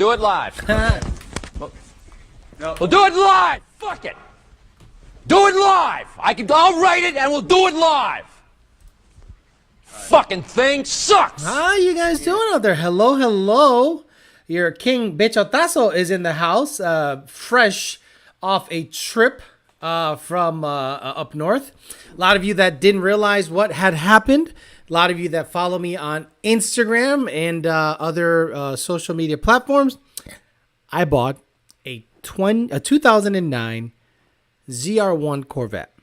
Do it live. No. We'll do it live. Fuck it. Do it live. I'll write it and we'll do it live. Fucking thing sucks. How you guys doing out there? Hello, hello. Your King Bechotazo is in the house, fresh off a trip from up north. A lot of you that didn't realize what had happened. A lot of you that follow me on Instagram and other social media platforms. I bought a 2009 ZR1 Corvette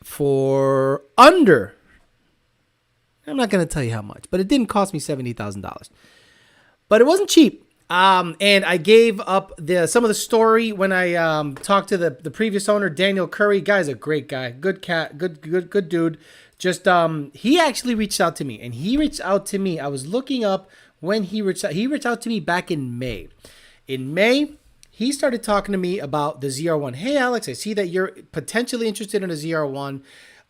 for under, I'm not going to tell you how much, but it didn't cost me $70,000. But it wasn't cheap. And I gave up some of the story when I talked to the previous owner, Daniel Curry. Guy's a great guy, good cat, good dude. Just he actually reached out to me, and he reached out to me. I was looking up when he reached out. He reached out to me back in May. In May, he started talking to me about the ZR1. Hey, Alex, I see that you're potentially interested in a ZR1.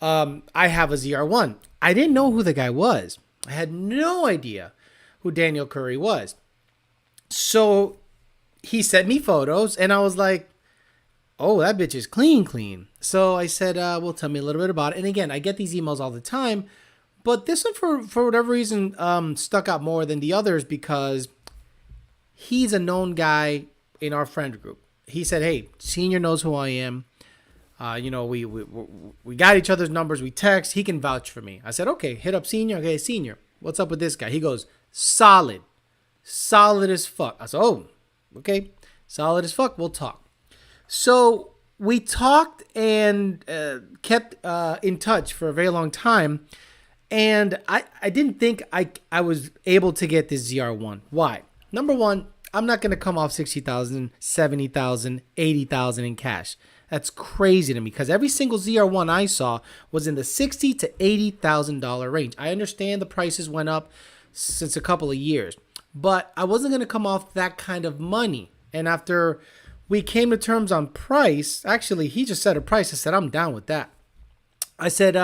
I have a ZR1. I didn't know who the guy was. I had no idea who Daniel Curry was. So he sent me photos, and I was like, oh, that bitch is clean. So I said, well, tell me a little bit about it. And again, I get these emails all the time, but this one, for whatever reason, stuck out more than the others because he's a known guy in our friend group. He said, hey, Senior knows who I am. We got each other's numbers. We text. He can vouch for me. I said, okay, hit up Senior. Okay, Senior, what's up with this guy? He goes, solid as fuck. I said, oh, okay, solid as fuck. We'll talk. So we talked and kept in touch for a very long time. And I didn't think I was able to get this ZR1. Why? Number one, I'm not going to come off $60,000, $70,000, $80,000 in cash. That's crazy to me because every single ZR1 I saw was in the $60,000 to $80,000 range. I understand the prices went up since a couple of years, but I wasn't going to come off that kind of money. And after we came to terms on price, actually, he just set a price. I said, I'm down with that. I said,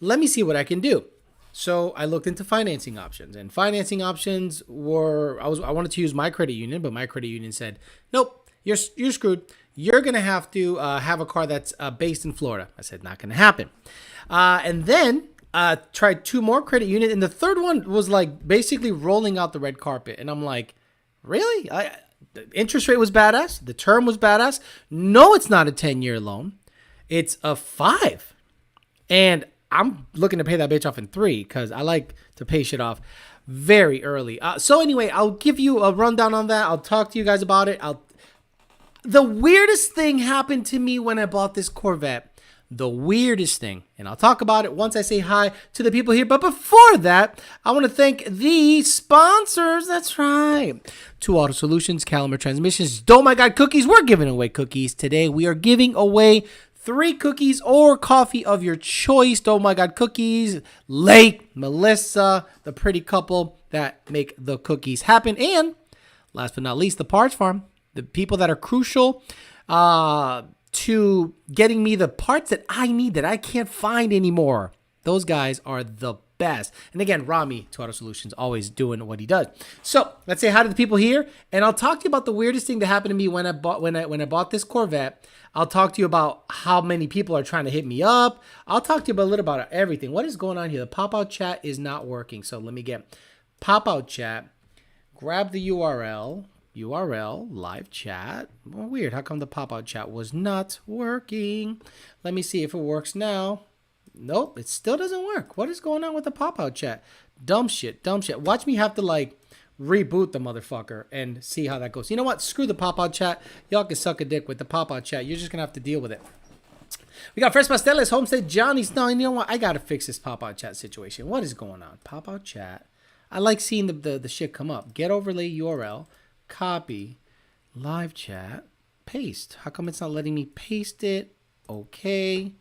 let me see what I can do. So I looked into financing options, and financing options were, I wanted to use my credit union, but my credit union said, nope, you're screwed. You're going to have to have a car that's based in Florida. I said, not going to happen. And then tried two more credit unions, and the third one was like basically rolling out the red carpet. And I'm like, really? The interest rate was badass. The term was badass. No, it's not a 10-year loan. It's a 5. And I'm looking to pay that bitch off in 3 because I like to pay shit off very early. So anyway, I'll give you a rundown on that. I'll talk to you guys about it. The weirdest thing happened to me when I bought this Corvette. The weirdest thing. And I'll talk about it once I say hi to the people here. But before that, I want to thank the sponsors. That's right. 2 Auto Solutions, Calumet Transmissions. Oh my God, cookies. We're giving away cookies today. We are giving away 3 cookies or coffee of your choice. Oh my God, cookies. Lake, Melissa, the pretty couple that make the cookies happen. And last but not least, the Parts Farm. The people that are crucial to getting me the parts that I need that I can't find anymore. Those guys are the best. And again, Rami, 2 Auto Solutions, always doing what he does. So let's say hi to the people here, and I'll talk to you about the weirdest thing that happened to me when I bought this Corvette. I'll talk to you about how many people are trying to hit me up. I'll talk to you a little about everything. What is going on here? The pop-out chat is not working. So let me get pop-out chat. Grab the URL, live chat. Well, weird. How come the pop-out chat was not working? Let me see if it works now. Nope, it still doesn't work. What is going on with the pop-out chat? Dumb shit. Watch me have to reboot the motherfucker and see how that goes. You know what? Screw the pop-out chat. Y'all can suck a dick with the pop-out chat. You're just going to have to deal with it. We got Fresh Pasteles, Homestead Johnny's. No, you know what? I got to fix this pop-out chat situation. What is going on? Pop-out chat. I like seeing the shit come up. Get overlay URL. Copy. Live chat. Paste. How come it's not letting me paste it? Okay.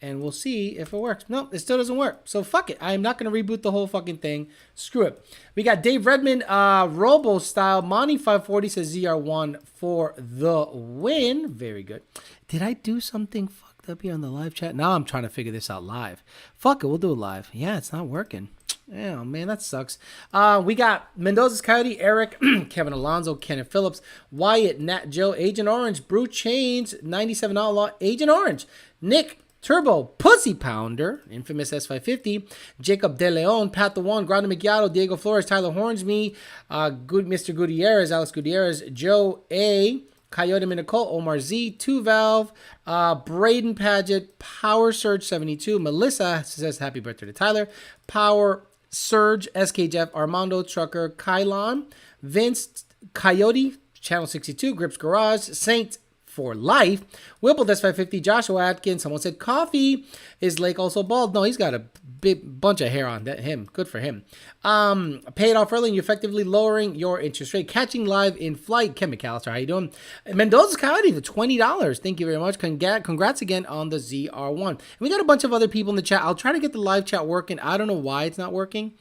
And we'll see if it works. Nope, it still doesn't work. So fuck it. I'm not going to reboot the whole fucking thing. Screw it. We got Dave Redmond, Robo Style. Monty 540 says ZR1 for the win. Very good. Did I do something fucked popped up here on the live chat. Now I'm trying to figure this out live. Fuck it, we'll do it live. Yeah, it's not working. Yeah, man, that sucks. We got Mendoza's Coyote, Eric, Kevin Alonso, Kenneth Phillips, Wyatt, Nat Joe, Agent Orange, Brew Chains, 97 Outlaw, Agent Orange, Nick, Turbo, Pussy Pounder, Infamous S550, Jacob De Leon, Pat the One, Grande Macchiato, Diego Flores, Tyler Hornsby, Good Mr. Gutierrez, Alex Gutierrez, Joe A, Coyote Minacol, Omar Z, 2 Valve, Braden Paget, Power Surge 72, Melissa says happy birthday to Tyler, Power Surge, SK Jeff, Armando Trucker, Kylon, Vince, Coyote, Channel 62, Grips Garage, Saint for Life, Whipple, that's 550, Joshua Atkins, someone said coffee, is Lake also bald? No, he's got a big bunch of hair on that. Him, good for him. Pay it off early and you're effectively lowering your interest rate. Catching live in flight, Ken McAllister, how you doing? Mendoza's Coyote, the $20, thank you very much. Congrats again on the ZR1. And we got a bunch of other people in the chat. I'll try to get the live chat working. I don't know why it's not working.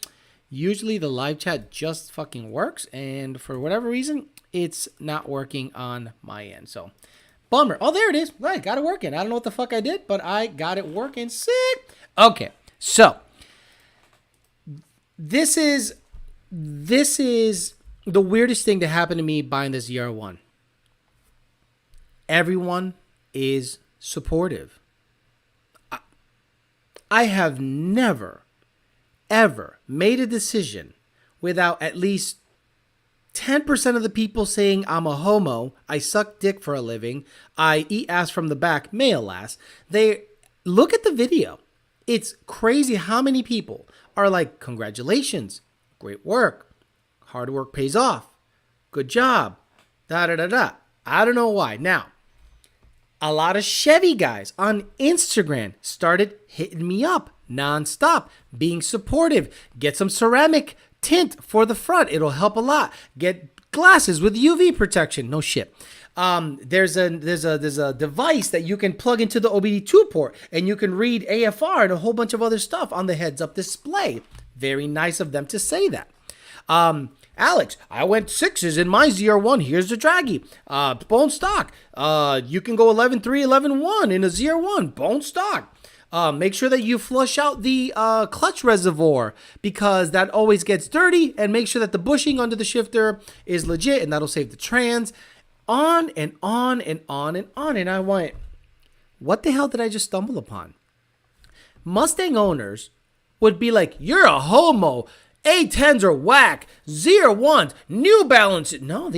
Usually the live chat just fucking works, and for whatever reason, it's not working on my end. So, bummer. Oh, there it is. Right, got it working. I don't know what the fuck I did, but I got it working. Sick. Okay, so this is the weirdest thing to happen to me buying the ZR1. Everyone is supportive. I have never, ever made a decision without at least 10% of the people saying I'm a homo, I suck dick for a living, I eat ass from the back, male ass. They look at the video. It's crazy how many people are like, congratulations, great work, hard work pays off, good job, da-da-da-da. I don't know why. Now, a lot of Chevy guys on Instagram started hitting me up nonstop, being supportive. Get some ceramic tint for the front. It'll help a lot. Get glasses with UV protection. No shit. There's a device that you can plug into the OBD2 port and you can read AFR and a whole bunch of other stuff on the heads-up display. Very nice of them to say that. Alex, I went 6s in my ZR1. Here's the Draggy. Bone stock. You can go 11.3, 11.1 in a ZR1. Bone stock. Make sure that you flush out the clutch reservoir because that always gets dirty, and make sure that the bushing under the shifter is legit, and that'll save the trans. On and on and on and on. And I went, what the hell did I just stumble upon? Mustang owners would be like, you're a homo. A10s are whack. ZR1s, New Balance. No,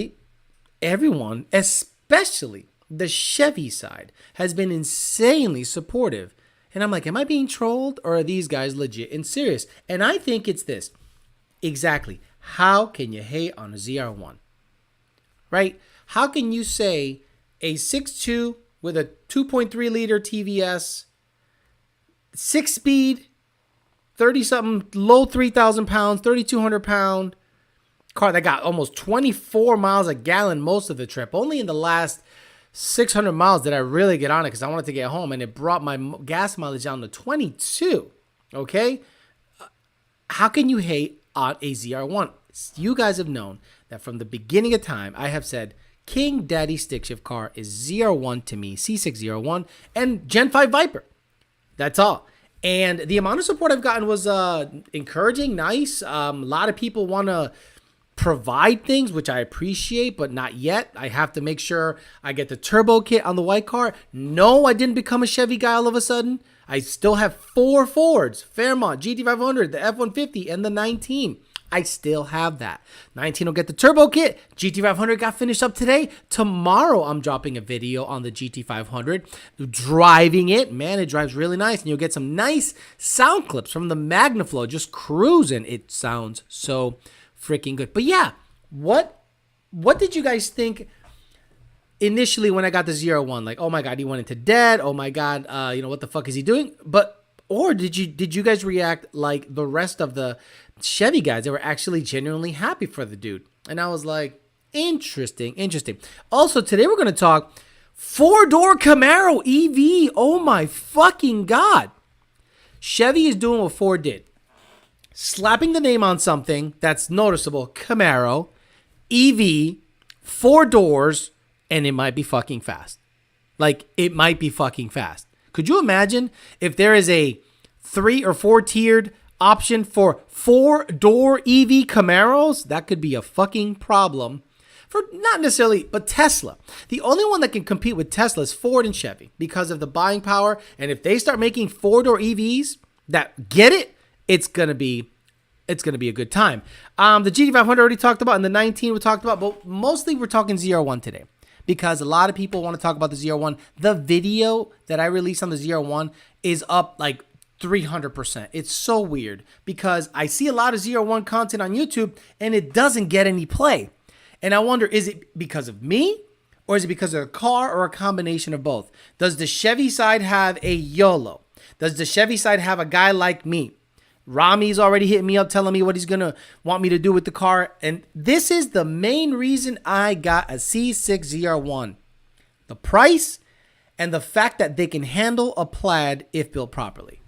everyone, especially the Chevy side, has been insanely supportive. And I'm like, am I being trolled, or are these guys legit and serious? And I think it's this. Exactly. How can you hate on a ZR1? Right? How can you say a 6.2 with a 2.3 liter TVS, 6-speed, 30-something, low 3,000 pounds, 3,200 pound car that got almost 24 miles a gallon most of the trip? Only in the last 600 miles did I really get on it because I wanted to get home, and it brought my gas mileage down to 22. Okay? How can you hate on a ZR1? You guys have known that from the beginning of time, I have said King Daddy stick shift car is ZR1 to me, C601, and Gen 5 Viper. That's all. And the amount of support I've gotten was encouraging, nice. A lot of people want to provide things, which I appreciate, but not yet. I have to make sure I get the turbo kit on the white car. No, I didn't become a Chevy guy all of a sudden. I still have 4 Fords, Fairmont, GT500, the F-150, and the 19. I still have that. 19 will get the turbo kit. GT500 got finished up today. Tomorrow, I'm dropping a video on the GT500. Driving it. Man, it drives really nice. And you'll get some nice sound clips from the MagnaFlow. Just cruising. It sounds so freaking good. But yeah, what did you guys think initially when I got the ZR1? Like, oh my God, he went into debt. Oh my God, what the fuck is he doing? Or did you guys react like the rest of the Chevy guys? They were actually genuinely happy for the dude. And I was like, interesting. Also, today we're going to talk 4-door Camaro EV. Oh my fucking God. Chevy is doing what Ford did. Slapping the name on something that's noticeable. Camaro, EV, 4 doors, and it might be fucking fast. Like, it might be fucking fast. Could you imagine if there is a 3 or 4 tiered option for 4-door EV Camaros? That could be a fucking problem for not necessarily, but Tesla. The only one that can compete with Tesla is Ford and Chevy because of the buying power. And if they start making 4-door EVs that get it, it's gonna be a good time. The GT500 already talked about, and the 19 we talked about, but mostly we're talking ZR1 today because a lot of people want to talk about the ZR1. The video that I released on the ZR1 is up like 300%. It's so weird because I see a lot of ZR1 content on YouTube and it doesn't get any play. And I wonder, is it because of me or is it because of the car or a combination of both? Does the Chevy side have a YOLO? Does the Chevy side have a guy like me? Rami's already hitting me up telling me what he's going to want me to do with the car. And this is the main reason I got a C6 ZR1. The price and the fact that they can handle a Plaid if built properly.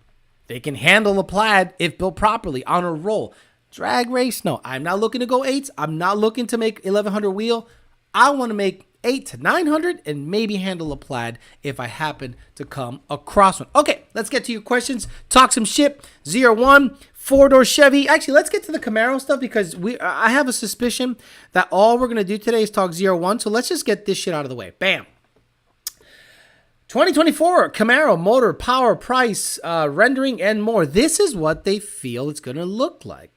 They can handle a Plaid if built properly on a roll. Drag race? No, I'm not looking to go 8s. I'm not looking to make 1100 wheel. I want to make 8 to 900 and maybe handle a Plaid if I happen to come across one. Okay, let's get to your questions. Talk some shit. ZR1, 4-door Chevy. Actually, let's get to the Camaro stuff because I have a suspicion that all we're going to do today is talk ZR1. So let's just get this shit out of the way. Bam. 2024 Camaro, motor, power, price, rendering, and more. This is what they feel it's going to look like.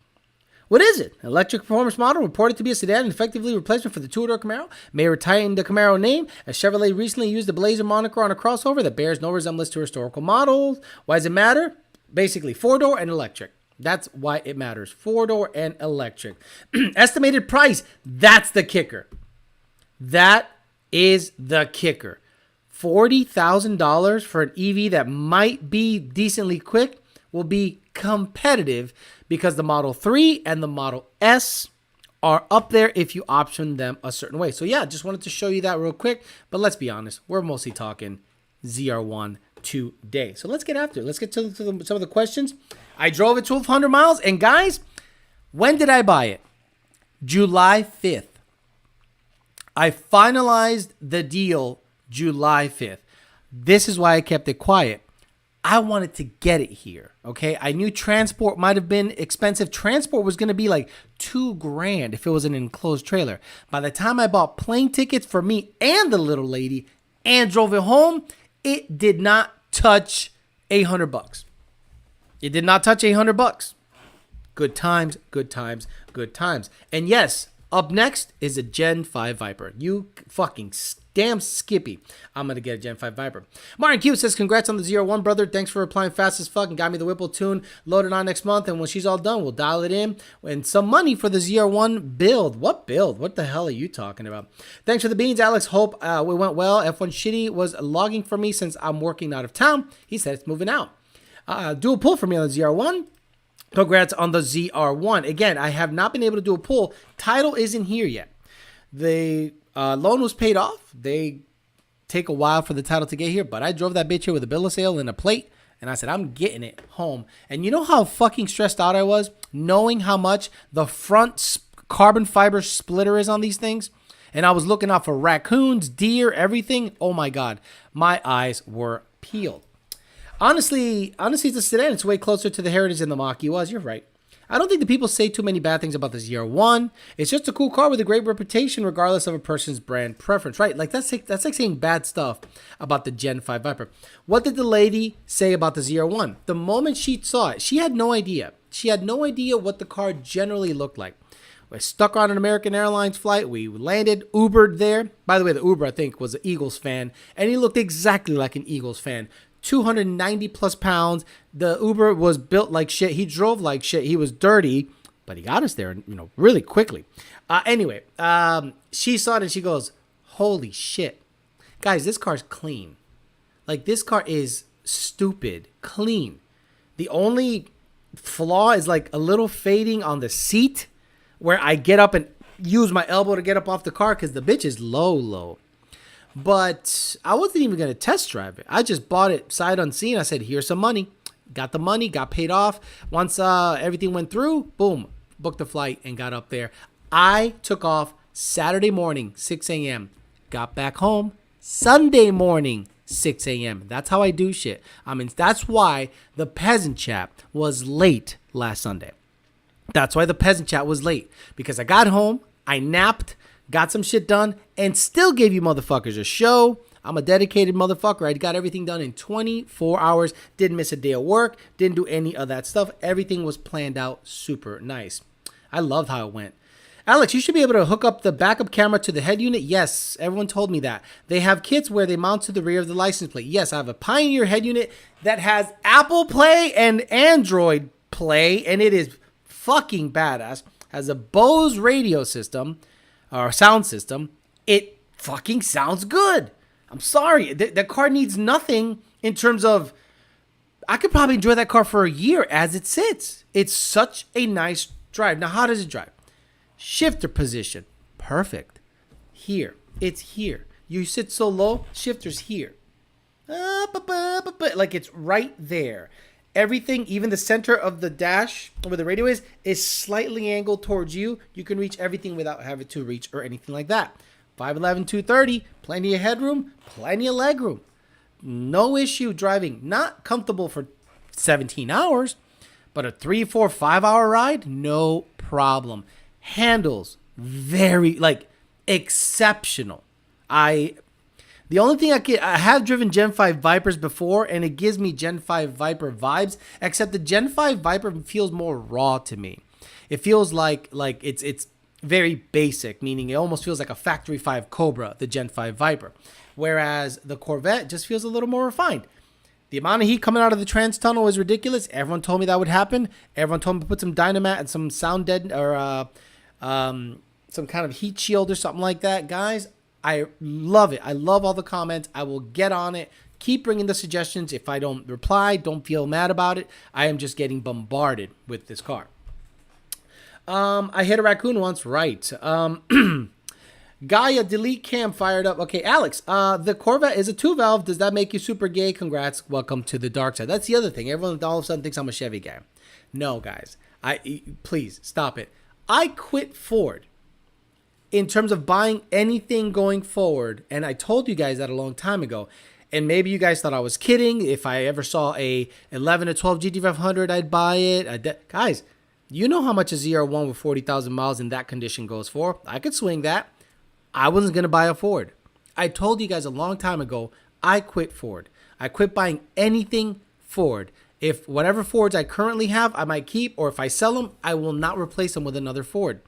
What is it? Electric performance model reported to be a sedan and effectively replacement for the two-door Camaro. May retain the Camaro name, as Chevrolet recently used the Blazer moniker on a crossover that bears no resemblance to historical models. Why does it matter? Basically, 4-door and electric. That's why it matters. 4-door and electric. Estimated price. That's the kicker. That is the kicker. $40,000 for an EV that might be decently quick will be competitive because the Model 3 and the Model S are up there if you option them a certain way. So yeah, just wanted to show you that real quick. But let's be honest, we're mostly talking ZR1 today. So let's get after it. Let's get to some of the questions. I drove it 1,200 miles. And guys, when did I buy it? July 5th. I finalized the deal July 5th. This is why I kept it quiet. I wanted to get it here, okay? I knew transport might have been expensive. Transport was going to be like $2,000 if it was an enclosed trailer. By the time I bought plane tickets for me and the little lady and drove it home, it did not touch $800. It did not touch $800. Good times, good times, good times. And yes, up next is a Gen 5 Viper. You fucking damn Skippy. I'm going to get a Gen 5 Viper. Martin Q says, congrats on the ZR1, brother. Thanks for replying fast as fuck and got me the Whipple tune loaded on next month. And when she's all done, we'll dial it in. And some money for the ZR1 build. What build? What the hell are you talking about? Thanks for the beans, Alex. Hope it went well. F1 Shitty was logging for me since I'm working out of town. He said it's moving out. Do a pull for me on the ZR1. Congrats on the ZR1. Again, I have not been able to do a pull. Title isn't here yet. The loan was paid off. They take a while for the title to get here, but I drove that bitch here with a bill of sale and a plate, and I said, I'm getting it home. And you know how fucking stressed out I was knowing how much the front carbon fiber splitter is on these things? And I was looking out for raccoons, deer, everything. Oh my God, my eyes were peeled. Honestly, it's a sedan. It's way closer to the Heritage than the Mach-E was. You're right. I don't think the people say too many bad things about the ZR1. It's just a cool car with a great reputation regardless of a person's brand preference, right? Like that's like saying bad stuff about the Gen 5 Viper. What did the lady say about the ZR1? The moment she saw it, she had no idea. She had no idea what the car generally looked like. We stuck on an American Airlines flight. We landed, Ubered there. By the way, the Uber, I think, was an Eagles fan, and he looked exactly like an Eagles fan. 290 plus pounds. The Uber was built like shit. He drove like shit. He was dirty, but he got us there, really quickly. Anyway, she saw it and she goes, holy shit. Guys, this car's clean. Like, this car is stupid clean. The only flaw is like a little fading on the seat where I get up and use my elbow to get up off the car because the bitch is low. But I wasn't even going to test drive it. I just bought it sight unseen. I said, here's some money. Got the money, got paid off. Once everything went through, boom, booked a flight and got up there. I took off Saturday morning, 6 a.m. Got back home Sunday morning, 6 a.m. That's how I do shit. I mean, that's why the peasant chat was late last Sunday. That's why the peasant chat was late. Because I got home, I napped, got some shit done, and still gave you motherfuckers a show. I'm a dedicated motherfucker. I got everything done in 24 hours. Didn't miss a day of work. Didn't do any of that stuff. Everything was planned out super nice. I loved how it went. Alex, you should be able to hook up the backup camera to the head unit. Yes, everyone told me that. They have kits where they mount to the rear of the license plate. Yes, I have a Pioneer head unit that has Apple Play and Android Play, and it is fucking badass. Has a Bose radio system, or sound system. It fucking sounds good. I'm sorry. That car needs nothing in terms of... I could probably enjoy that car for a year as it sits. It's such a nice drive. Now, how does it drive? Shifter position. Perfect. Here. It's here. You sit so low, shifter's here. Like it's right there. Everything, even the center of the dash where the radio is slightly angled towards you. You can reach everything without having to reach or anything like that. 5'11", 230, plenty of headroom, plenty of legroom. No issue driving. Not comfortable for 17 hours, but a 3, 4, 5 hour ride, no problem. Handles very, like, exceptional. The only thing I have driven Gen 5 Vipers before, and it gives me Gen 5 Viper vibes, except the Gen 5 Viper feels more raw to me. It feels like it's very basic, meaning it almost feels like a Factory 5 Cobra, the Gen 5 Viper. Whereas the Corvette just feels a little more refined. The amount of heat coming out of the trans tunnel is ridiculous. Everyone told me that would happen. Everyone told me to put some Dynamat and some sound dead or some kind of heat shield or something like that. Guys, I love it. I love all the comments. I will get on it. Keep bringing the suggestions. If I don't reply, don't feel mad about it. I am just getting bombarded with this car. I hit a raccoon once, right? Gaia delete cam fired up. Okay, Alex, the Corvette is a 2-valve. Does that make you super gay? Congrats. Welcome to the dark side. That's the other thing. Everyone all of a sudden thinks I'm a Chevy guy. No, guys. Please stop it. I quit Ford in terms of buying anything going forward, and I told you guys that a long time ago. And maybe you guys thought I was kidding. If I ever saw a 11 to 12 GT500, I'd buy it. Guys, you know how much a ZR1 with 40,000 miles in that condition goes for. I could swing that. I wasn't going to buy a Ford. I told you guys a long time ago, I quit Ford. I quit buying anything Ford. If whatever Fords I currently have, I might keep, or if I sell them, I will not replace them with another Ford.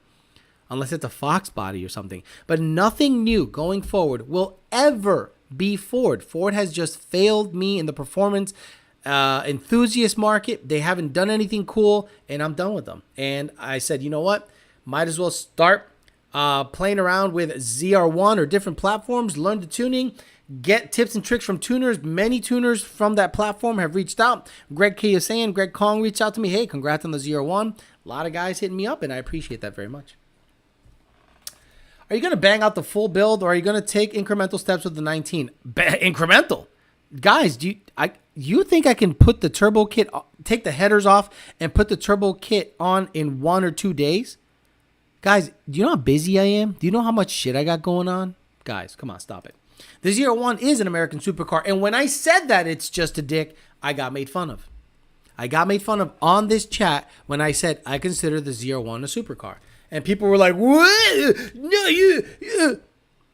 Unless it's a Fox body or something. But nothing new going forward will ever be Ford. Ford has just failed me in the performance enthusiast market. They haven't done anything cool, and I'm done with them. And I said, you know what? Might as well start playing around with ZR1 or different platforms, learn the tuning, get tips and tricks from tuners. Many tuners from that platform have reached out. Greg Kiyosan, Greg Kong reached out to me. Hey, congrats on the ZR1. A lot of guys hitting me up, and I appreciate that very much. Are you going to bang out the full build, or are you going to take incremental steps with the 19? Incremental? Guys, do you think I can put the turbo kit, take the headers off, and put the turbo kit on in 1 or 2 days? Guys, do you know how busy I am? Do you know how much shit I got going on? Guys, come on, stop it. The ZR1 is an American supercar, and when I said that it's just a dick, I got made fun of. I got made fun of on this chat when I said I consider the ZR1 a supercar. And people were like, what? No, you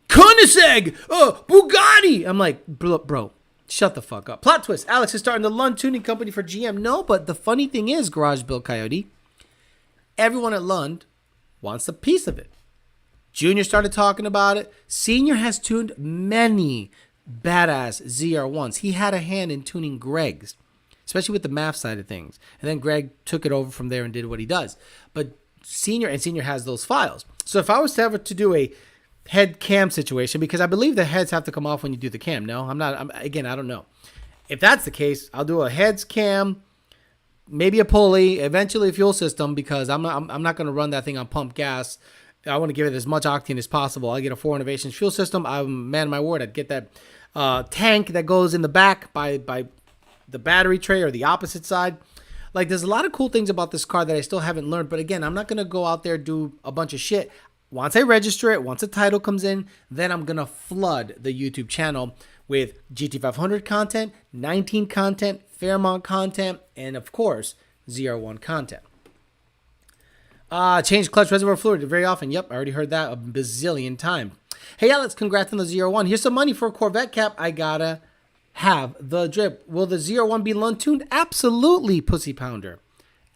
Koenigsegg, Bugatti. I'm like, bro, shut the fuck up. Plot twist, Alex is starting the Lund tuning company for GM. No, but the funny thing is, Garage Build Coyote, everyone at Lund wants a piece of it. Junior started talking about it. Senior has tuned many badass ZR1s. He had a hand in tuning Greg's, especially with the math side of things. And then Greg took it over from there and did what he does. But Senior has those files. So if I was to ever to do a head cam situation, because I believe the heads have to come off when you do the cam. No, I don't know. If that's the case, I'll do a heads cam, maybe a pulley, eventually a fuel system, because I'm not going to run that thing on pump gas. I want to give it as much octane as possible. I get a 4 Innovations fuel system. I'm man my word. I'd get that tank that goes in the back by the battery tray or the opposite side. Like, there's a lot of cool things about this car that I still haven't learned. But again, I'm not going to go out there do a bunch of shit. Once I register it, once a title comes in, then I'm going to flood the YouTube channel with GT500 content, 19 content, Fairmont content, and of course, ZR1 content. Change clutch reservoir fluid very often. Yep, I already heard that a bazillion times. Hey, Alex, congrats on the ZR1. Here's some money for a Corvette cap. I gotta have the drip. Will the ZR1 be Lund tuned? Absolutely, Pussy Pounder.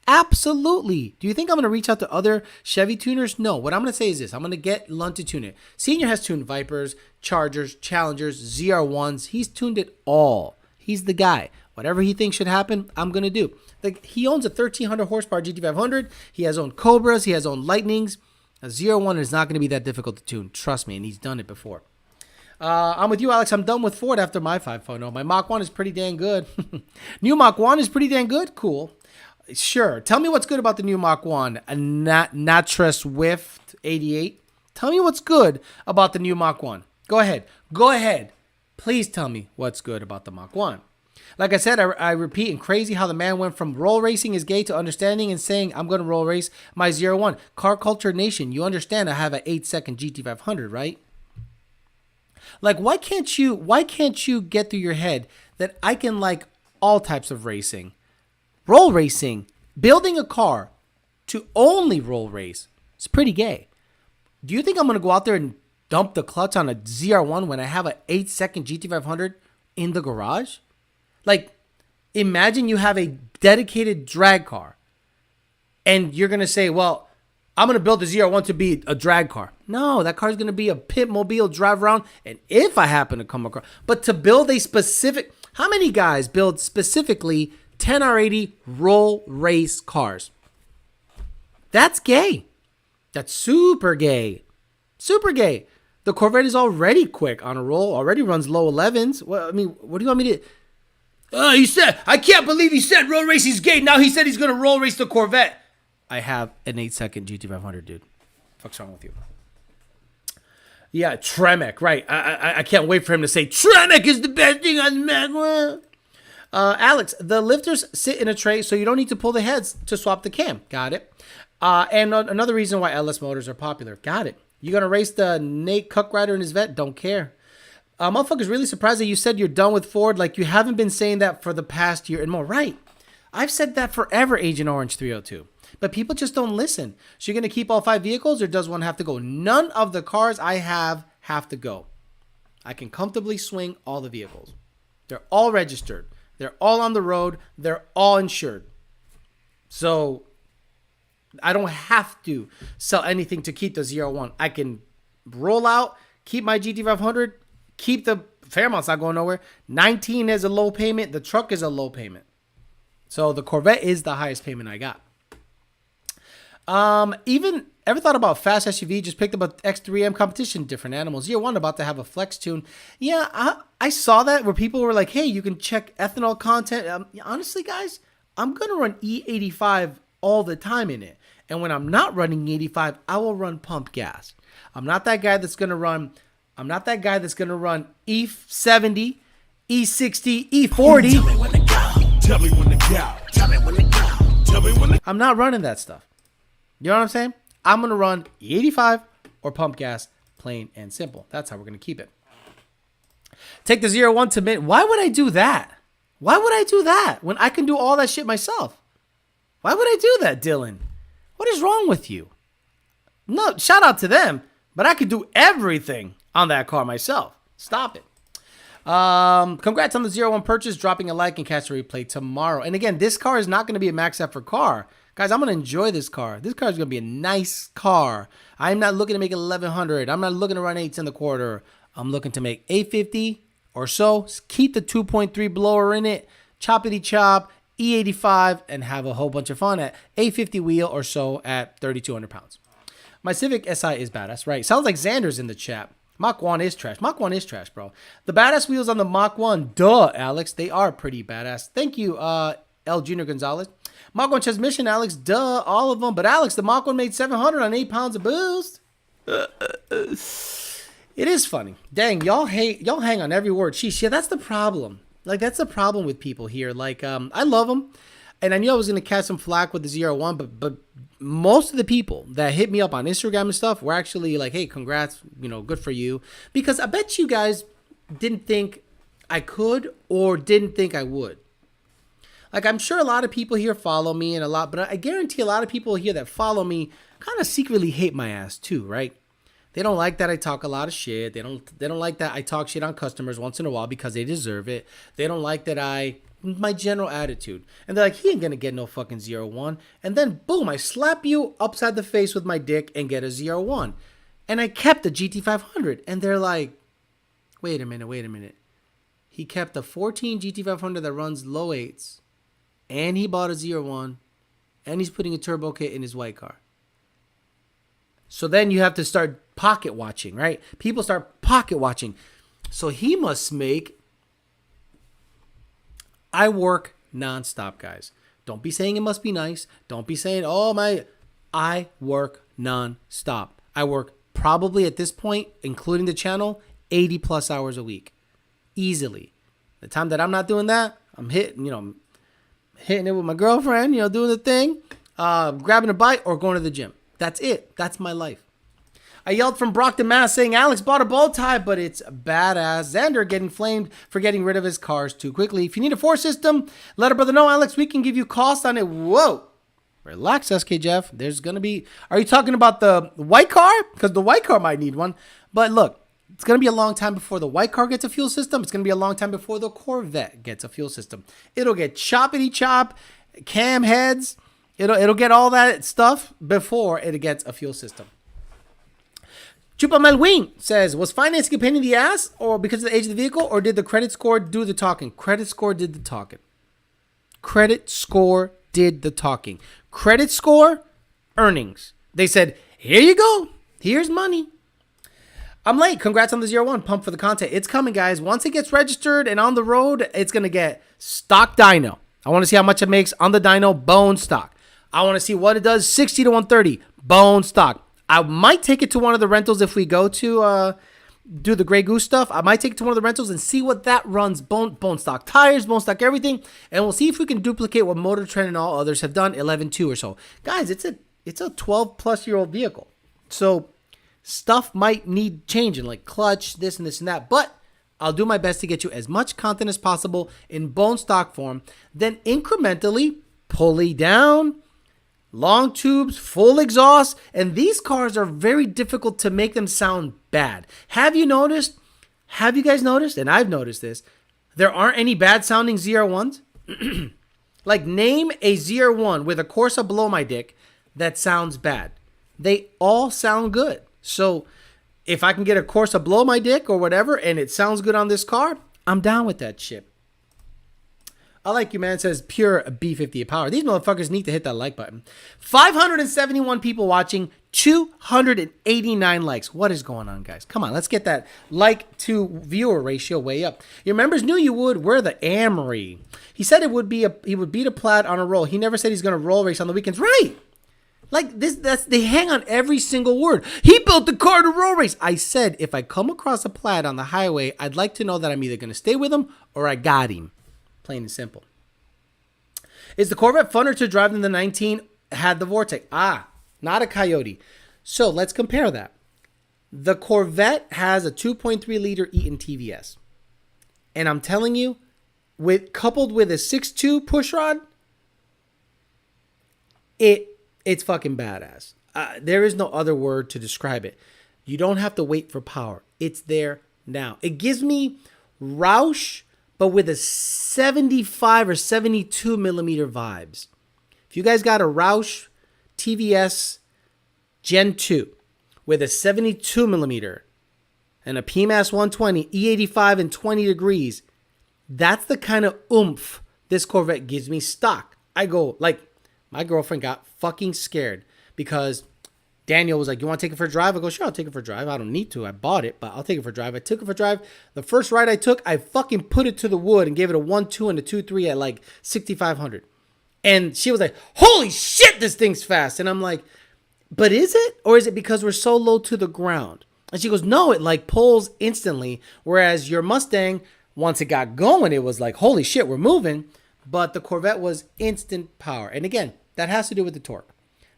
Absolutely. Do you think I'm going to reach out to other Chevy tuners? No. What I'm going to say is this. I'm going to get Lund to tune it. Senior has tuned Vipers, Chargers, Challengers, ZR1s. He's tuned it all. He's the guy. Whatever he thinks should happen, I'm going to do. Like, he owns a 1,300 horsepower GT500. He has owned Cobras. He has owned Lightnings. A ZR1 is not going to be that difficult to tune. Trust me, and he's done it before. I'm with you, Alex. I'm done with Ford after my 5.0. My Mach 1 is pretty dang good. New Mach 1 is pretty dang good. Cool. Sure. Tell me what's good about the new Mach 1. A Natra Swift 88. Tell me what's good about the new Mach 1. Go ahead. Go ahead. Please tell me what's good about the Mach 1. Like I said, I repeat, and crazy how the man went from roll racing is gay to understanding and saying, I'm going to roll race my ZR1. Car Culture Nation, you understand I have an 8-second GT500, right? Like, why can't you get through your head that I can like all types of racing? Roll racing, building a car to only roll race, it's pretty gay. Do you think I'm going to go out there and dump the clutch on a ZR1 when I have an 8-second GT500 in the garage? Like, imagine you have a dedicated drag car and you're going to say, well, I'm going to build the ZR1 to be a drag car. No, that car is going to be a pit mobile, drive around, and if I happen to come across. But to build a specific, how many guys build specifically 10R80 roll race cars? That's gay. That's super gay. Super gay. The Corvette is already quick on a roll, already runs low 11s. Well, I mean, what do you want me to... he said, I can't believe he said roll racing's gay. Now he said he's going to roll race the Corvette. I have an 8-second GT500, dude. What's wrong with you? Yeah, Tremec, right. I can't wait for him to say, Tremec is the best thing on the Mac. Alex, the lifters sit in a tray, so you don't need to pull the heads to swap the cam. Got it. And another reason why LS motors are popular. Got it. You going to race the Nate Cuck Rider in his vet? Don't care. Motherfucker's really surprised that you said you're done with Ford. Like, you haven't been saying that for the past year and more. Right. I've said that forever, Agent Orange 302. But people just don't listen. So you're going to keep all 5 vehicles, or does one have to go? None of the cars I have to go. I can comfortably swing all the vehicles. They're all registered. They're all on the road. They're all insured. So I don't have to sell anything to keep the ZR1. I can roll out, keep my GT500, keep the Fairmont's not going nowhere. 19 is a low payment. The truck is a low payment. So the Corvette is the highest payment I got. Even ever thought about fast SUV? Just picked up a X3M competition, different animals. ZR1 about to have a flex tune. Yeah, I saw that where people were like, hey, you can check ethanol content. Honestly, guys, I'm going to run E85 all the time in it. And when I'm not running E85, I will run pump gas. I'm not that guy that's going to run E70, E60, E40. Tell me when to go. Tell me when to go. Tell me when to go. Tell me when to... I'm not running that stuff. You know what I'm saying? I'm going to run E85 or pump gas, plain and simple. That's how we're going to keep it. Take the ZR1 to mid. Why would I do that? Why would I do that when I can do all that shit myself? Why would I do that, Dylan? What is wrong with you? No, shout out to them, but I could do everything on that car myself. Stop it. Congrats on the ZR1 purchase, dropping a like and catch a replay tomorrow. And again, this car is not going to be a max effort car. Guys, I'm going to enjoy this car. This car is going to be a nice car. I'm not looking to make 1100. I'm not looking to run 8s in the quarter. I'm looking to make 850 or so. Keep the 2.3 blower in it. Choppity chop, E85, and have a whole bunch of fun at 850 wheel or so at 3,200 pounds. My Civic Si is badass, right? Sounds like Xander's in the chat. Mach 1 is trash. Mach 1 is trash, bro. The badass wheels on the Mach 1, duh, Alex. They are pretty badass. Thank you, L. Junior Gonzalez. Mach 1 transmission, Alex, duh, all of them. But Alex, the Mach 1 made 700 on 8 pounds of boost. It is funny. Dang, y'all hang on every word. Sheesh, yeah, that's the problem. Like, that's the problem with people here. Like, I love them. And I knew I was going to catch some flack with the ZR1, but most of the people that hit me up on Instagram and stuff were actually like, hey, congrats, you know, good for you. Because I bet you guys didn't think I could or didn't think I would. Like, I'm sure a lot of people here follow me but I guarantee a lot of people here that follow me kind of secretly hate my ass too, right? They don't like that I talk a lot of shit. They don't like that I talk shit on customers once in a while because they deserve it. They don't like that my general attitude. And they're like, he ain't gonna get no fucking ZR1. And then boom, I slap you upside the face with my dick and get a ZR1. And I kept the GT500. And they're like, wait a minute. He kept a 14 GT500 that runs low eights. And he bought a ZR1. And he's putting a turbo kit in his white car. So then you have to start pocket watching, right? People start pocket watching. So he must make... I work nonstop, guys. Don't be saying it must be nice. Don't be saying, I work nonstop. I work probably at this point, including the channel, 80 plus hours a week. Easily. The time that I'm not doing that, I'm hitting it with my girlfriend, doing the thing, grabbing a bite or going to the gym. That's it. That's my life. I yelled from Brockton, Mass, saying Alex bought a bow tie, but it's badass. Xander getting flamed for getting rid of his cars too quickly. If you need a 4 system, let a brother know, Alex. We can give you cost on it. Whoa. Relax, SK Jeff. There's going to be... Are you talking about the white car? Because the white car might need one. But look, it's going to be a long time before the white car gets a fuel system. It's going to be a long time before the Corvette gets a fuel system. It'll get choppity chop, cam heads. It'll get all that stuff before it gets a fuel system. Chupa Melwing says, was financing a pain in the ass or because of the age of the vehicle, or did the credit score do the talking? Credit score did the talking. Credit score did the talking. Credit score, earnings. They said, here you go. Here's money. I'm late. Congrats on the ZR1. Pump for the content. It's coming, guys. Once it gets registered and on the road, it's going to get stock dyno. I want to see how much it makes on the dyno, bone stock. I want to see what it does, 60 to 130, bone stock. I might take it to one of the rentals if we go to do the Grey Goose stuff. I might take it to one of the rentals and see what that runs. Bone stock tires, bone stock everything. And we'll see if we can duplicate what Motor Trend and all others have done, 11.2 or so. Guys, it's a 12-plus-year-old vehicle. So stuff might need changing, like clutch, this and this and that. But I'll do my best to get you as much content as possible in bone stock form. Then incrementally, pulley down, long tubes, full exhaust, and these cars are very difficult to make them sound bad. Have you guys noticed, and I've noticed this, there aren't any bad sounding ZR1s? Like, name a ZR1 with a Corsa below my dick that sounds bad. They all sound good. So if I can get a Corsa below my dick or whatever, and it sounds good on this car, I'm down with that shit. I like you, man. It says pure B50 power. These motherfuckers need to hit that like button. 571 people watching, 289 likes. What is going on, guys? Come on, let's get that like to viewer ratio way up. Your members knew you would wear the Amory. He said he would beat a Plaid on a roll. He never said he's gonna roll race on the weekends. Right? Like this, they hang on every single word. He built the car to roll race. I said if I come across a Plaid on the highway, I'd like to know that I'm either gonna stay with him or I got him. Plain and simple. Is the Corvette funner to drive than the 19 had the Vortex? Not a Coyote. So let's compare that. The Corvette has a 2.3 liter Eaton TVS. And I'm telling you, coupled with a 6.2 pushrod, it's fucking badass. There is no other word to describe it. You don't have to wait for power. It's there now. It gives me Roush, but with a 75 or 72 millimeter vibes. If you guys got a Roush TVS Gen 2 with a 72 millimeter and a PMAS 120, E85 and 20 degrees, that's the kind of oomph this Corvette gives me stock. I go, like, my girlfriend got fucking scared because Daniel was like, you want to take it for a drive? I go, sure, I'll take it for a drive. I don't need to. I bought it, but I'll take it for a drive. I took it for a drive. The first ride I took, I fucking put it to the wood and gave it a 1.2 and a 2.3 at like 6,500. And she was like, holy shit, this thing's fast. And I'm like, but is it? Or is it because we're so low to the ground? And she goes, no, it like pulls instantly. Whereas your Mustang, once it got going, it was like, holy shit, we're moving. But the Corvette was instant power. And again, that has to do with the torque.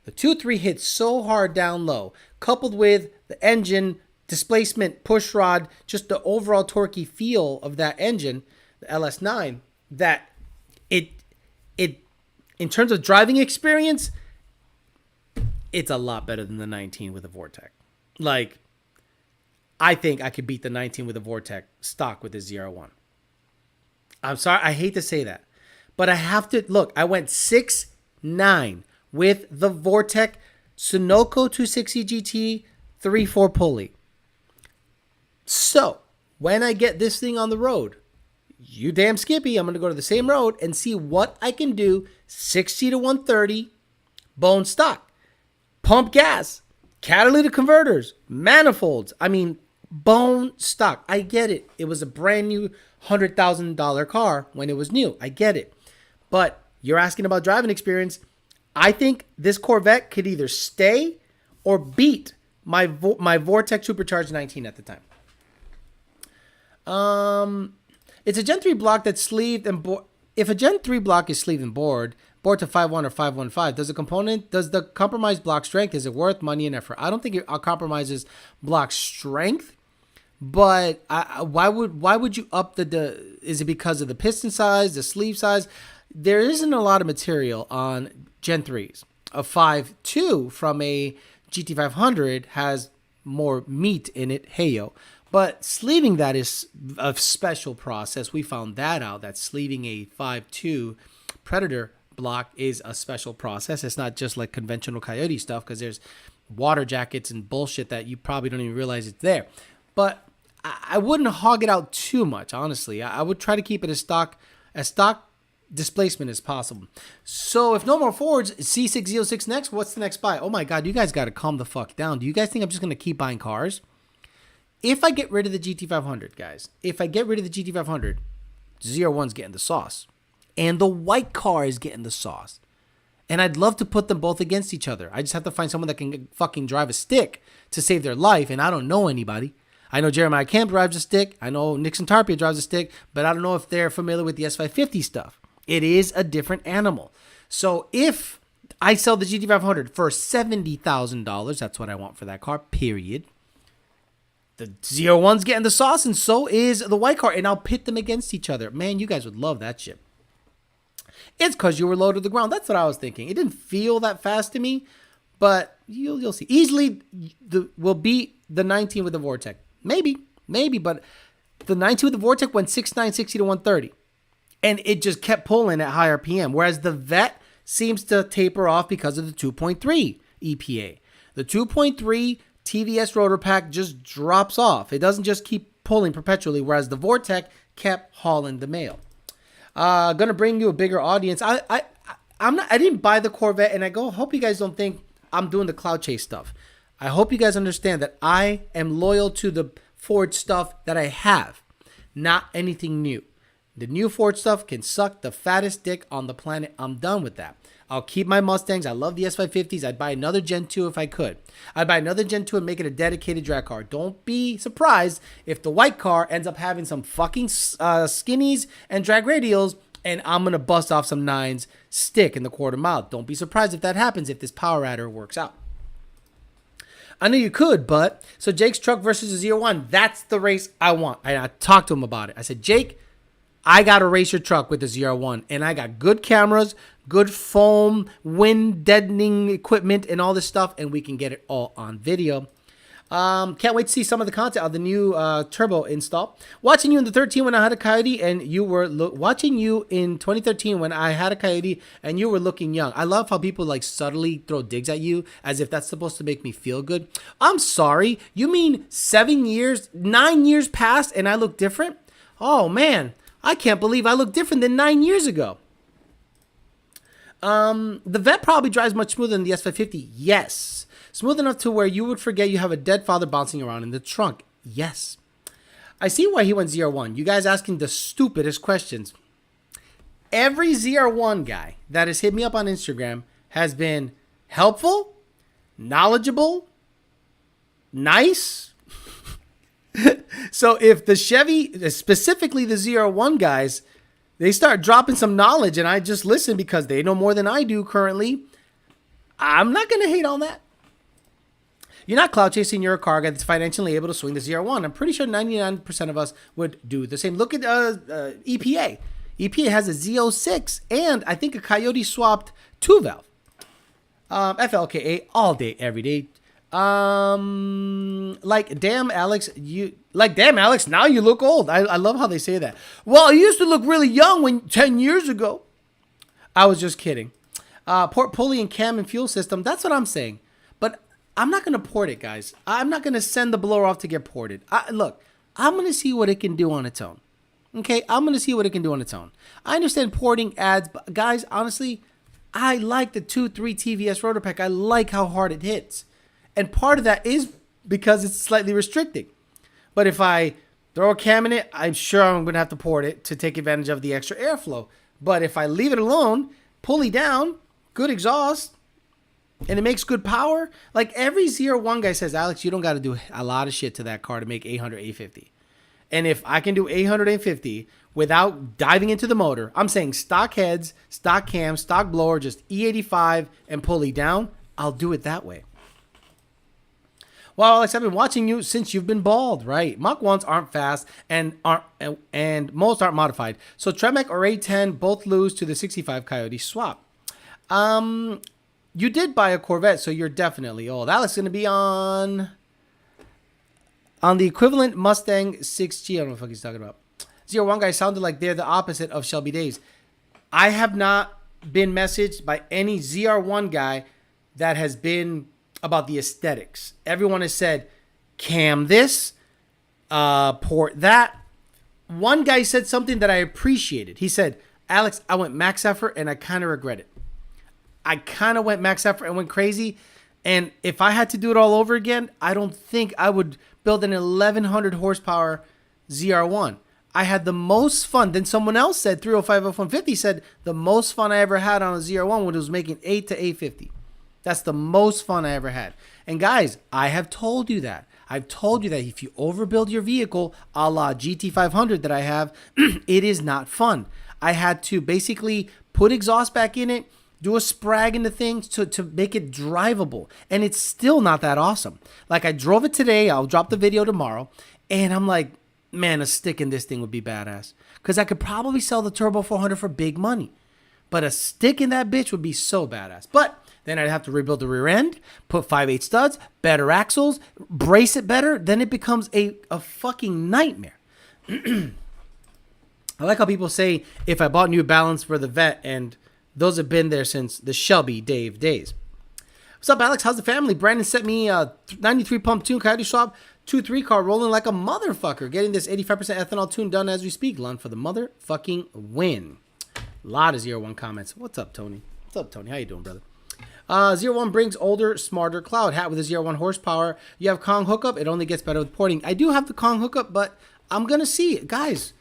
The 2.3 hits so hard down low, coupled with the engine displacement, push rod, just the overall torquey feel of that engine, the LS9, that it in terms of driving experience, it's a lot better than the 19 with a Vortec. Like, I think I could beat the 19 with a Vortec stock with the ZR1. I'm sorry, I hate to say that, but I have to look. I went 6.9 with the Vortec Sunoco 260 GT 3.4 pulley. So when I get this thing on the road, you damn Skippy, I'm going to go to the same road and see what I can do 60 to 130 bone stock, pump gas, catalytic converters, manifolds. I mean, bone stock. I get it. It was a brand new $100,000 car when it was new. I get it. But you're asking about driving experience. I think this Corvette could either stay or beat my Vortec Supercharged 19 at the time. It's a Gen 3 block that's sleeved and bored. If a Gen 3 block is sleeved and bored to 5.1 or 5.15, does the compromised block strength, is it worth money and effort? I don't think it compromises block strength, but why would you up is it because of the piston size, the sleeve size? There isn't a lot of material on Gen 3s. A 5.2 from a GT500 has more meat in it, heyo. But sleeving that is a special process. We found that out, that sleeving a 5.2 Predator block is a special process. It's not just like conventional Coyote stuff, because there's water jackets and bullshit that you probably don't even realize it's there. But I wouldn't hog it out too much, honestly. I would try to keep it as stock displacement as possible. So if no more Fords, C606 next, what's the next buy? Oh my God, you guys got to calm the fuck down. Do you guys think I'm just going to keep buying cars? If I get rid of the GT500, guys, ZR1's getting the sauce. And the white car is getting the sauce. And I'd love to put them both against each other. I just have to find someone that can fucking drive a stick to save their life, and I don't know anybody. I know Jeremiah Camp drives a stick. I know Nixon Tarpia drives a stick, but I don't know if they're familiar with the S550 stuff. It is a different animal. So if I sell the GT500 for $70,000, that's what I want for that car, period. The ZR1's getting the sauce, and so is the white car, and I'll pit them against each other. Man, you guys would love that shit. It's because you were low to the ground. That's what I was thinking. It didn't feel that fast to me, but you'll see. Easily will beat the 19 with the Vortec. Maybe, but the 19 with the Vortec went 6.9, 60 to 130, and it just kept pulling at high RPM, whereas the Vet seems to taper off because of the 2.3 EPA. The 2.3 TVS rotor pack just drops off. It doesn't just keep pulling perpetually, whereas the Vortec kept hauling the mail. Gonna bring you a bigger audience. I didn't buy the Corvette, and I hope you guys don't think I'm doing the cloud chase stuff. I hope you guys understand that I am loyal to the Ford stuff that I have, not anything new. The new Ford stuff can suck the fattest dick on the planet. I'm done with that. I'll keep my Mustangs. I love the S550s. I'd buy another Gen 2 if I could. I'd buy another Gen 2 and make it a dedicated drag car. Don't be surprised if the white car ends up having some fucking skinnies and drag radials, and I'm going to bust off some 9s stick in the quarter mile. Don't be surprised if that happens, if this power adder works out. I know you could, but so Jake's truck versus the ZR1, that's the race I want. I talked to him about it. I said, Jake, I got to race your truck with the ZR1, and I got good cameras, good foam, wind deadening equipment, and all this stuff, and we can get it all on video. Can't wait to see some of the content of the new turbo install. Watching you in the 13 when I had a Coyote, and you were watching you in 2013 when I had a Coyote, and you were looking young. I love how people like subtly throw digs at you as if that's supposed to make me feel good. I'm sorry. You mean 9 years passed, and I look different? Oh man, I can't believe I look different than 9 years ago. The Vet probably drives much smoother than the S550. Yes. Smooth enough to where you would forget you have a dead father bouncing around in the trunk. Yes. I see why he went ZR1. You guys asking the stupidest questions. Every ZR1 guy that has hit me up on Instagram has been helpful, knowledgeable, nice. So if the Chevy, specifically the ZR1 guys, they start dropping some knowledge and I just listen because they know more than I do currently, I'm not going to hate on that. You're not cloud chasing. You're a car guy that's financially able to swing the ZR1. I'm pretty sure 99% of us would do the same. Look at EPA. EPA has a Z06 and I think a Coyote swapped 2-valve. FLKA all day, every day. Damn Alex, now you look old. I love how they say that. Well, you used to look really young 10 years ago. I was just kidding. Port pulley and cam and fuel system. That's what I'm saying. But I'm not going to port it, guys. I'm not going to send the blower off to get ported. Look, I'm going to see what it can do on its own. Okay, I'm going to see what it can do on its own. I understand porting adds, but guys, honestly, I like the 2.3 TVS rotor pack. I like how hard it hits. And part of that is because it's slightly restricting. But if I throw a cam in it, I'm sure I'm going to have to port it to take advantage of the extra airflow. But if I leave it alone, pulley down, good exhaust, and it makes good power. Like every ZR1 guy says, Alex, you don't got to do a lot of shit to that car to make 800, 850. And if I can do 800, 850 without diving into the motor, I'm saying stock heads, stock cam, stock blower, just E85 and pulley down, I'll do it that way. Well, Alex, I've been watching you since you've been bald, right? Mach 1s aren't fast and most aren't modified. So Tremec or A10 both lose to the 65 Coyote swap. You did buy a Corvette, so you're definitely old. Alex is going to be on the equivalent Mustang 6G. I don't know what the fuck he's talking about. ZR1 guys sounded like they're the opposite of Shelby Days. I have not been messaged by any ZR1 guy that has been about the aesthetics. Everyone has said, cam this, port that. One guy said something that I appreciated. He said, Alex, I went max effort and I kind of regret it. I kind of went max effort and went crazy. And if I had to do it all over again, I don't think I would build an 1100 horsepower ZR1. I had the most fun. Then someone else said, 305 F-150 said, the most fun I ever had on a ZR1 when it was making 8 to 850. That's the most fun I ever had. And guys, I have told you that. I've told you that if you overbuild your vehicle, a la GT500 that I have, it is not fun. I had to basically put exhaust back in it, do a sprag into things to make it drivable. And it's still not that awesome. Like I drove it today. I'll drop the video tomorrow. And I'm like, man, a stick in this thing would be badass. Because I could probably sell the Turbo 400 for big money. But a stick in that bitch would be so badass. But then I'd have to rebuild the rear end, put 5/8 studs, better axles, brace it better. Then it becomes a fucking nightmare. I like how people say, if I bought New Balance for the Vet, and those have been there since the Shelby Dave days. What's up, Alex? How's the family? Brandon sent me a 93 pump tune Coyote swap 2.3 car rolling like a motherfucker. Getting this 85% ethanol tune done as we speak. Lon for the motherfucking win. A lot of ZR1 comments. What's up, Tony? What's up, Tony? How you doing, brother? ZR1 brings older, smarter cloud. Hat with a ZR1 horsepower. You have Kong hookup. It only gets better with porting. I do have the Kong hookup, but I'm going to see it. Guys,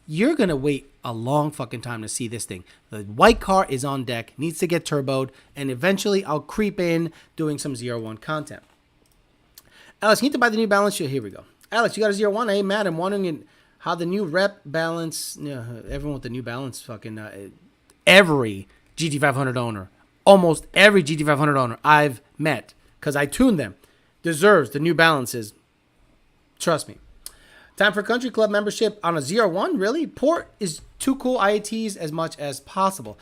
you're going to wait a long fucking time to see this thing. The white car is on deck, needs to get turboed, and eventually I'll creep in doing some ZR1 content. Alex, you need to buy the New Balance shoe. Here we go. Alex, you got a ZR1? I ain't mad. I'm wondering how the new rep balance, everyone with the New Balance fucking, every GT500 owner, almost every GT500 owner I've met, because I tuned them, deserves the New Balances. Trust me. Time for Country Club membership on a ZR1? Really? Port is too cool IATs as much as possible.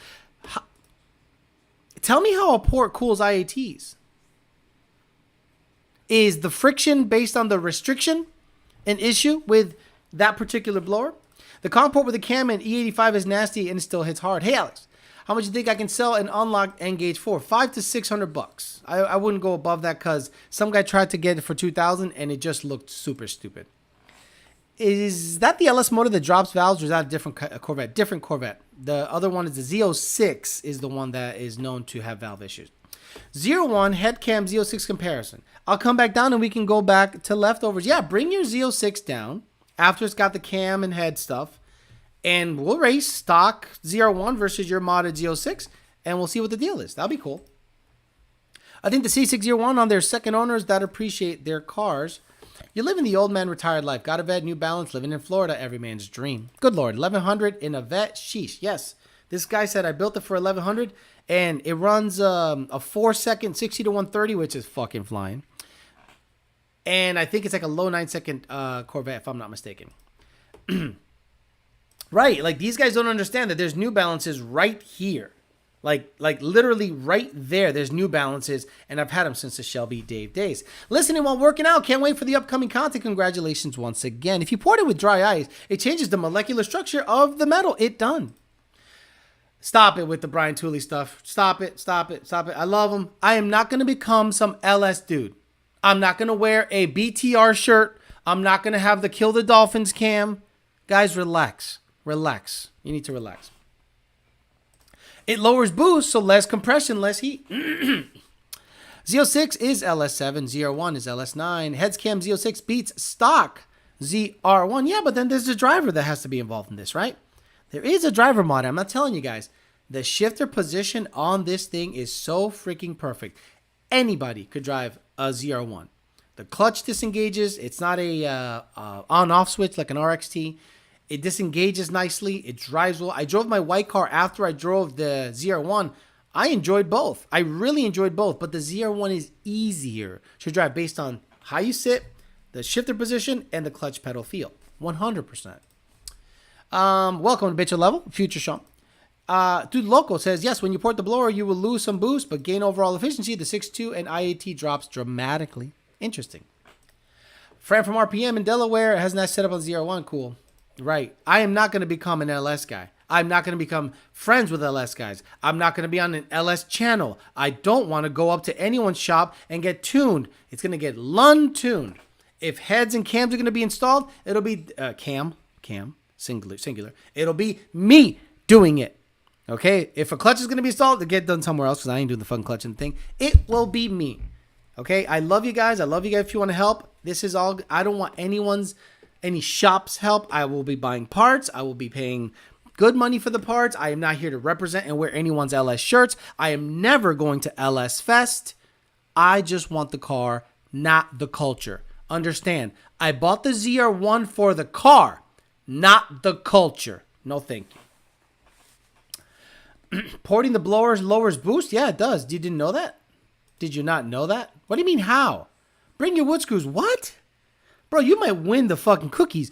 Tell me how a port cools IATs. Is the friction based on the restriction an issue with that particular blower? The Kong port with the cam and E85 is nasty and it still hits hard. Hey, Alex. How much do you think I can sell an unlocked N-Gage for? $500 to $600. I wouldn't go above that because some guy tried to get it for $2,000 and it just looked super stupid. Is that the LS motor that drops valves, or is that a different Corvette? Different Corvette. The other one is the Z06 is the one that is known to have valve issues. ZR1 head cam Z06 comparison. I'll come back down and we can go back to leftovers. Yeah, bring your Z06 down after it's got the cam and head stuff. And we'll race stock ZR1 versus your modded Z06, and we'll see what the deal is. That'll be cool. I think the C601 on their second owners that appreciate their cars. You're living the old man retired life. Got a vet, New Balance, living in Florida, every man's dream. Good Lord, 1100 in a vet, sheesh. Yes, this guy said I built it for 1100, and it runs a 4-second 60 to 130, which is fucking flying. And I think it's like a low 9-second Corvette, if I'm not mistaken. Right, like these guys don't understand that there's New Balances right here. Like literally right there, there's New Balances, and I've had them since the Shelby Dave days. Listening while working out, can't wait for the upcoming content. Congratulations once again. If you poured it with dry ice, it changes the molecular structure of the metal. It done. Stop it with the Brian Tooley stuff. Stop it. I love him. I am not going to become some LS dude. I'm not going to wear a BTR shirt. I'm not going to have the Kill the Dolphins cam. Guys, relax. Relax. You need to relax. It lowers boost, so less compression, less heat. Z06 is LS7. ZR1 is LS9. Heads cam Z06 beats stock ZR1. Yeah, but then there's a driver that has to be involved in this, right? There is a driver mod. I'm not telling you guys. The shifter position on this thing is so freaking perfect. Anybody could drive a ZR1. The clutch disengages. It's not a on-off switch like an RXT. It disengages nicely. It drives well. I drove my white car after I drove the ZR1. I enjoyed both. I really enjoyed both. But the ZR1 is easier to drive based on how you sit, the shifter position, and the clutch pedal feel. 100%. Welcome to Bitch Level, Future Sean. Dude Loco says, yes, when you port the blower, you will lose some boost, but gain overall efficiency. The 6.2 and IAT drops dramatically. Interesting. Fran from RPM in Delaware has that set up on ZR1. Cool. Right. I am not going to become an LS guy. I'm not going to become friends with LS guys. I'm not going to be on an LS channel. I don't want to go up to anyone's shop and get tuned. It's going to get Lund tuned. If heads and cams are going to be installed, it'll be cam, singular. It'll be me doing it. Okay? If a clutch is going to be installed, to get done somewhere else because I ain't doing the fun clutching thing. It will be me. Okay? I love you guys. If you want to help. This is all. I don't want any shop's help. I will be buying parts. I will be paying good money for the parts. I am not here to represent and wear anyone's LS shirts. I am never going to LS Fest. I just want the car, not the culture. Understand, I bought the ZR1 for the car, not the culture. No thank you. Porting the blowers lowers boost? Yeah, it does. You didn't know that? Did you not know that? What do you mean how? Bring your wood screws. What? Bro, you might win the fucking cookies.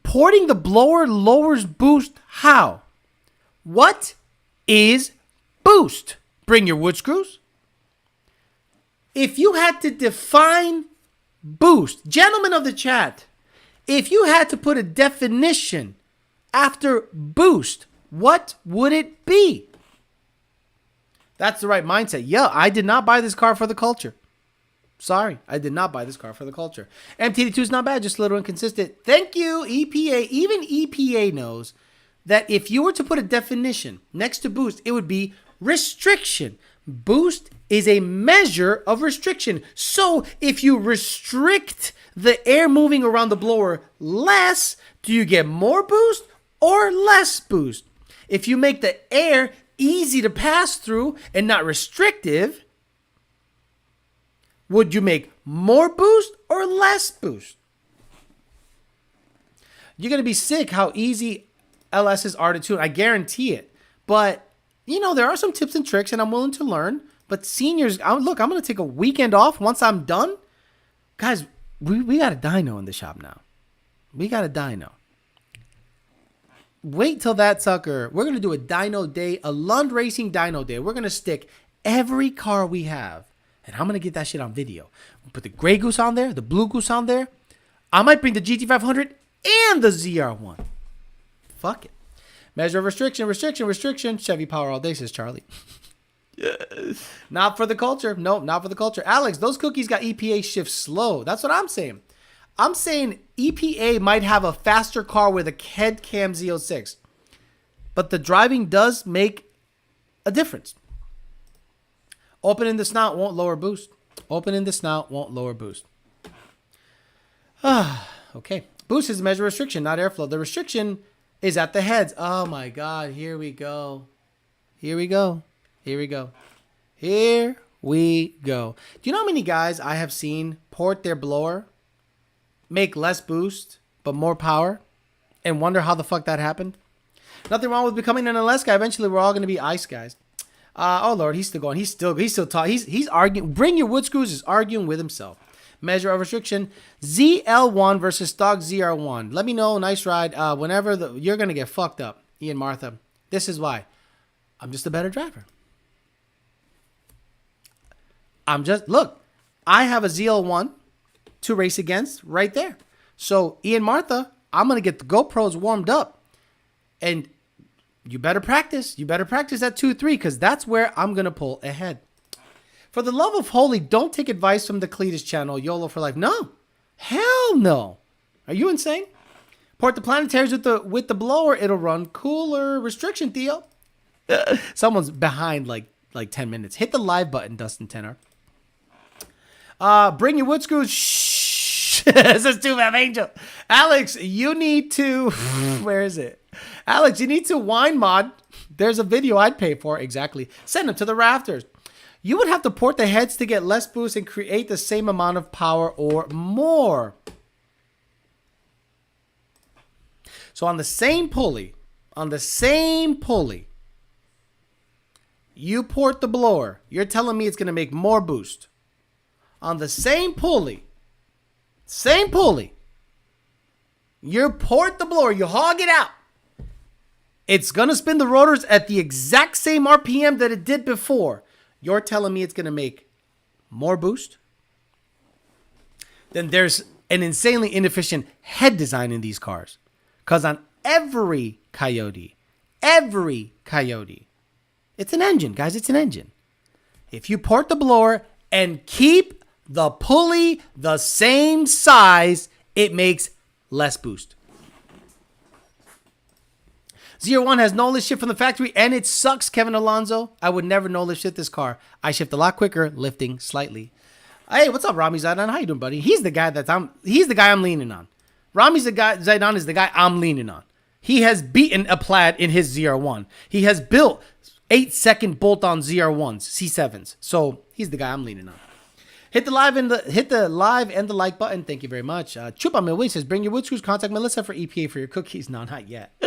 Porting the blower lowers boost. How? What is boost? Bring your wood screws. If you had to define boost, gentlemen of the chat, if you had to put a definition after boost, what would it be? That's the right mindset. Yeah, I did not buy this car for the culture. Sorry, I did not buy this car for the culture. MTD2 is not bad, just a little inconsistent. Thank you, EPA. Even EPA knows that if you were to put a definition next to boost, it would be restriction. Boost is a measure of restriction. So if you restrict the air moving around the blower less, do you get more boost or less boost? If you make the air easy to pass through and not restrictive, would you make more boost or less boost? You're going to be sick how easy LSs are to tune. I guarantee it. But, you know, there are some tips and tricks, and I'm willing to learn. But seniors, look, I'm going to take a weekend off once I'm done. Guys, we got a dyno in the shop now. We got a dyno. Wait till that sucker. We're going to do a dyno day, a Lund Racing dyno day. We're going to stick every car we have. And I'm going to get that shit on video. We'll put the Grey Goose on there, the Blue Goose on there. I might bring the GT500 and the ZR1. Fuck it. Measure of restriction. Chevy power all day, says Charlie. Not for the culture. No, not for the culture. Alex, those cookies got EPA shift slow. That's what I'm saying. I'm saying EPA might have a faster car with a head cam Z06. But the driving does make a difference. Opening the snout won't lower boost. Opening the snout won't lower boost. Okay. Boost is a measure of restriction, not airflow. The restriction is at the heads. Oh my God. Here we go. Do you know how many guys I have seen port their blower, make less boost, but more power, and wonder how the fuck that happened? Nothing wrong with becoming an LS guy. Eventually, we're all going to be ice guys. Oh Lord, he's still going. He's still talking. He's arguing. Bring your wood screws is arguing with himself. Measure of restriction. ZL1 versus stock ZR1. Let me know. Nice ride. Whenever you're going to get fucked up, Ian Martha. This is why. I'm just a better driver. Look, I have a ZL1 to race against right there. So, Ian Martha, I'm going to get the GoPros warmed up. And you better practice. You better practice at 2-3 because that's where I'm going to pull ahead. For the love of holy, don't take advice from the Cletus channel, YOLO for life. No. Hell no. Are you insane? Port the planetaries with the blower. It'll run cooler. Restriction, Theo. Someone's behind like 10 minutes. Hit the live button, Dustin Tenor. Bring your wood screws. Shh. This is 2F Angel. Alex, you need to... Where is it? Alex, you need to wine mod. There's a video I'd pay for. Exactly. Send them to the rafters. You would have to port the heads to get less boost and create the same amount of power or more. So on the same pulley, you port the blower. You're telling me it's going to make more boost. On the same pulley, you port the blower, you hog it out. It's going to spin the rotors at the exact same RPM that it did before. You're telling me it's going to make more boost? Then there's an insanely inefficient head design in these cars. Because on every Coyote, it's an engine, guys. It's an engine. If you port the blower and keep the pulley the same size, it makes less boost. ZR1 has no lift shift from the factory, and it sucks, Kevin Alonso. I would never no lift shift this car. I shift a lot quicker, lifting slightly. Hey, what's up, Rami Zaidan? How you doing, buddy? He's the guy I'm leaning on. Rami Zaidan is the guy I'm leaning on. He has beaten a Plaid in his ZR1. He has built 8-second bolt-on ZR1s, C7s. So he's the guy I'm leaning on. Hit the live and the like button. Thank you very much. Chupa Milway says, bring your wood screws. Contact Melissa for EPA for your cookies. No, not yet.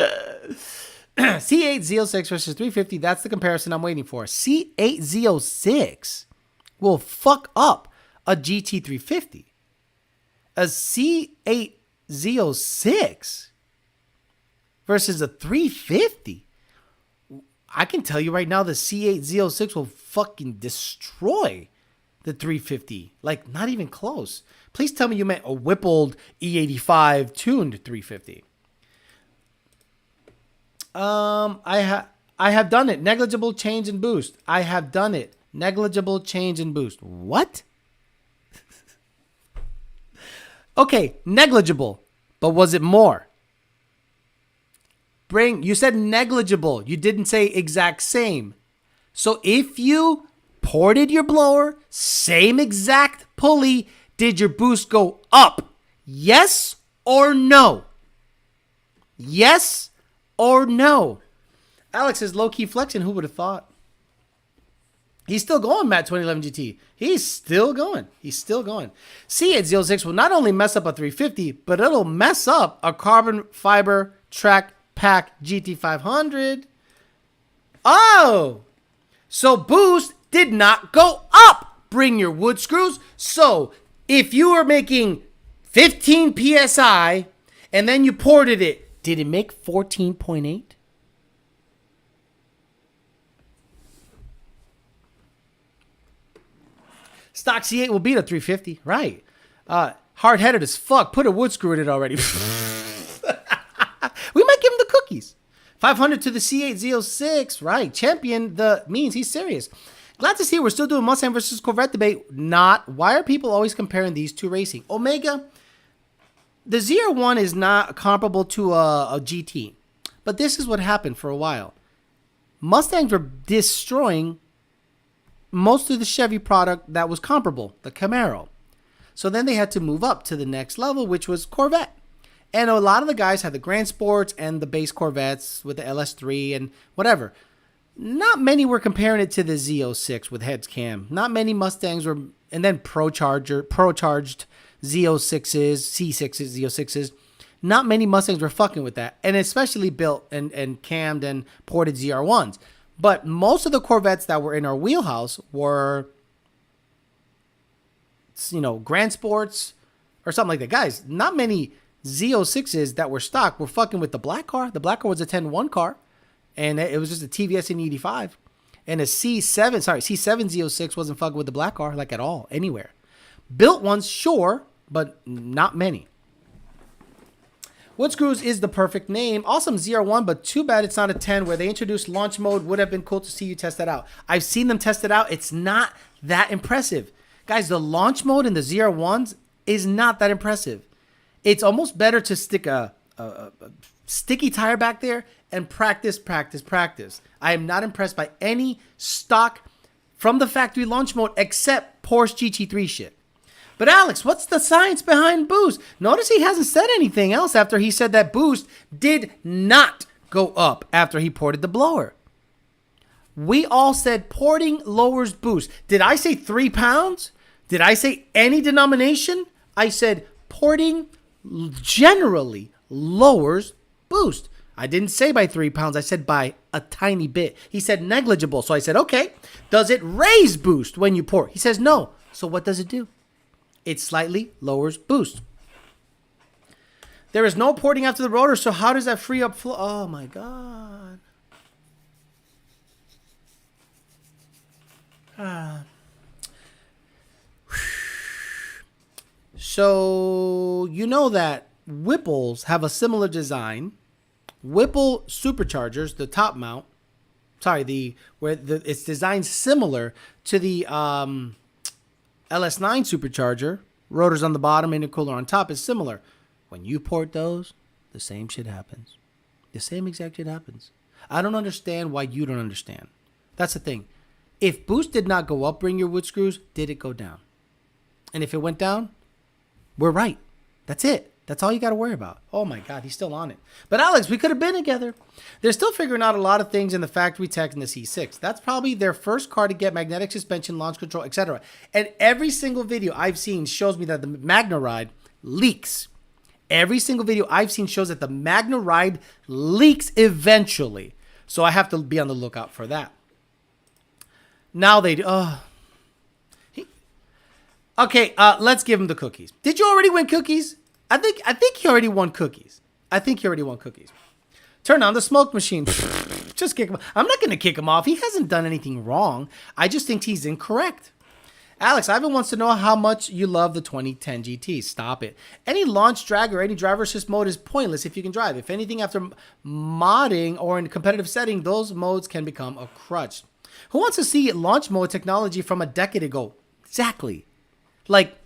C8 Z06 versus 350. That's the comparison I'm waiting for. C8 Z06 will fuck up a GT350. A C8 Z06 versus a 350. I can tell you right now, the C8 Z06 will fucking destroy the 350. Like, not even close. Please tell me you meant a Whippled E85 tuned 350. I have done it. Negligible change in boost. I have done it. Negligible change in boost. What? Okay, negligible. But was it more? You said negligible. You didn't say exact same. So if you ported your blower, same exact pulley, did your boost go up? Yes or no? Yes or no? Alex is low-key flexing. Who would have thought? He's still going, Matt 2011 GT. He's still going. C8 06 will not only mess up a 350, but it'll mess up a carbon fiber track pack GT500. Oh! So boost did not go up. Bring your wood screws. So if you were making 15 PSI and then you ported it, did it make 14.8? Stock C8 will beat a 350. Right. Hard-headed as fuck. Put a wood screw in it already. We might give him the cookies. 500 to the C8 Z06. Right. Champion means he's serious. Glad to see we're still doing Mustang versus Corvette debate. Not. Why are people always comparing these two racing? Omega, the ZR1 is not comparable to a GT. But this is what happened for a while. Mustangs were destroying most of the Chevy product that was comparable, the Camaro. So then they had to move up to the next level, which was Corvette. And a lot of the guys had the Grand Sports and the base Corvettes with the LS3 and whatever. Not many were comparing it to the Z06 with heads cam. Not many Mustangs were, and then pro-charged Z06s, C6s, Z06s. Not many Mustangs were fucking with that. And especially built and cammed and ported ZR1s. But most of the Corvettes that were in our wheelhouse were you know, Grand Sports or something like that. Guys, not many Z06s that were stock were fucking with the black car. The black car was a 10-1 car, and it was just a TVS in 85. And a C7 Z06 wasn't fucking with the black car, like at all, anywhere. Built ones, sure, but not many. Wood Screws is the perfect name. Awesome ZR1, but too bad it's not a 10 where they introduced launch mode. Would have been cool to see you test that out. I've seen them test it out. It's not that impressive. Guys, the launch mode in the ZR1s is not that impressive. It's almost better to stick a sticky tire back there and practice. I am not impressed by any stock from the factory launch mode except Porsche GT3 shit. But Alex, what's the science behind boost? Notice he hasn't said anything else after he said that boost did not go up after he ported the blower. We all said porting lowers boost. Did I say 3 pounds? Did I say any denomination? I said porting generally lowers boost. I didn't say by 3 pounds. I said by a tiny bit. He said negligible. So I said, okay, does it raise boost when you port? He says no. So what does it do? It slightly lowers boost. There is no porting after the rotor, so how does that free up flow? Oh my God. So you know that Whipples have a similar design. Whipple superchargers, the top mount, it's designed similar to the LS9 supercharger. Rotors on the bottom, intercooler on top is similar. When you port those, the same shit happens. The same exact shit happens. I don't understand why you don't understand. That's the thing. If boost did not go up, bring your wood screws, did it go down? And if it went down, we're right. That's it. That's all you got to worry about. Oh my God, he's still on it. But Alex, we could have been together. They're still figuring out a lot of things in the factory tech in the C6. That's probably their first car to get magnetic suspension, launch control, etc. And every single video I've seen shows me that the Magna Ride leaks. Every single video I've seen shows that the Magna Ride leaks eventually. So I have to be on the lookout for that. Now they do. Okay, let's give him the cookies. Did you already win cookies? I think he already won cookies. Turn on the smoke machine. Just kick him. I'm not going to kick him off. He hasn't done anything wrong. I just think he's incorrect. Alex Ivan wants to know how much you love the 2010 GT. Stop it. Any launch drag or any driver assist mode is pointless if you can drive. If anything, after modding or in competitive setting, those modes can become a crutch. Who wants to see launch mode technology from a decade ago? Exactly. Like,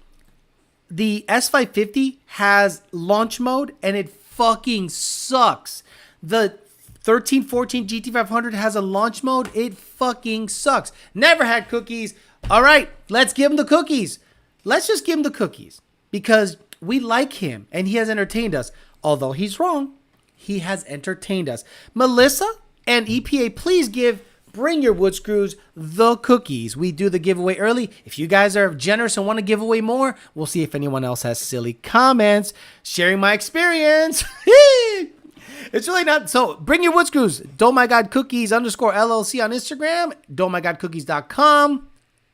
the S550 has launch mode and it fucking sucks. The 1314 GT500 has a launch mode. It fucking sucks. Never had cookies. All right, let's give him the cookies. Let's just give him the cookies because we like him and he has entertained us. Although he's wrong, he has entertained us. Melissa and EPA, please give Bring Your Wood Screws the cookies. We do the giveaway early. If you guys are generous and want to give away more, we'll see if anyone else has silly comments. Sharing my experience. It's really not. So Bring Your Wood Screws. DoMyGodCookies _LLC on Instagram. DoMyGodCookies.com.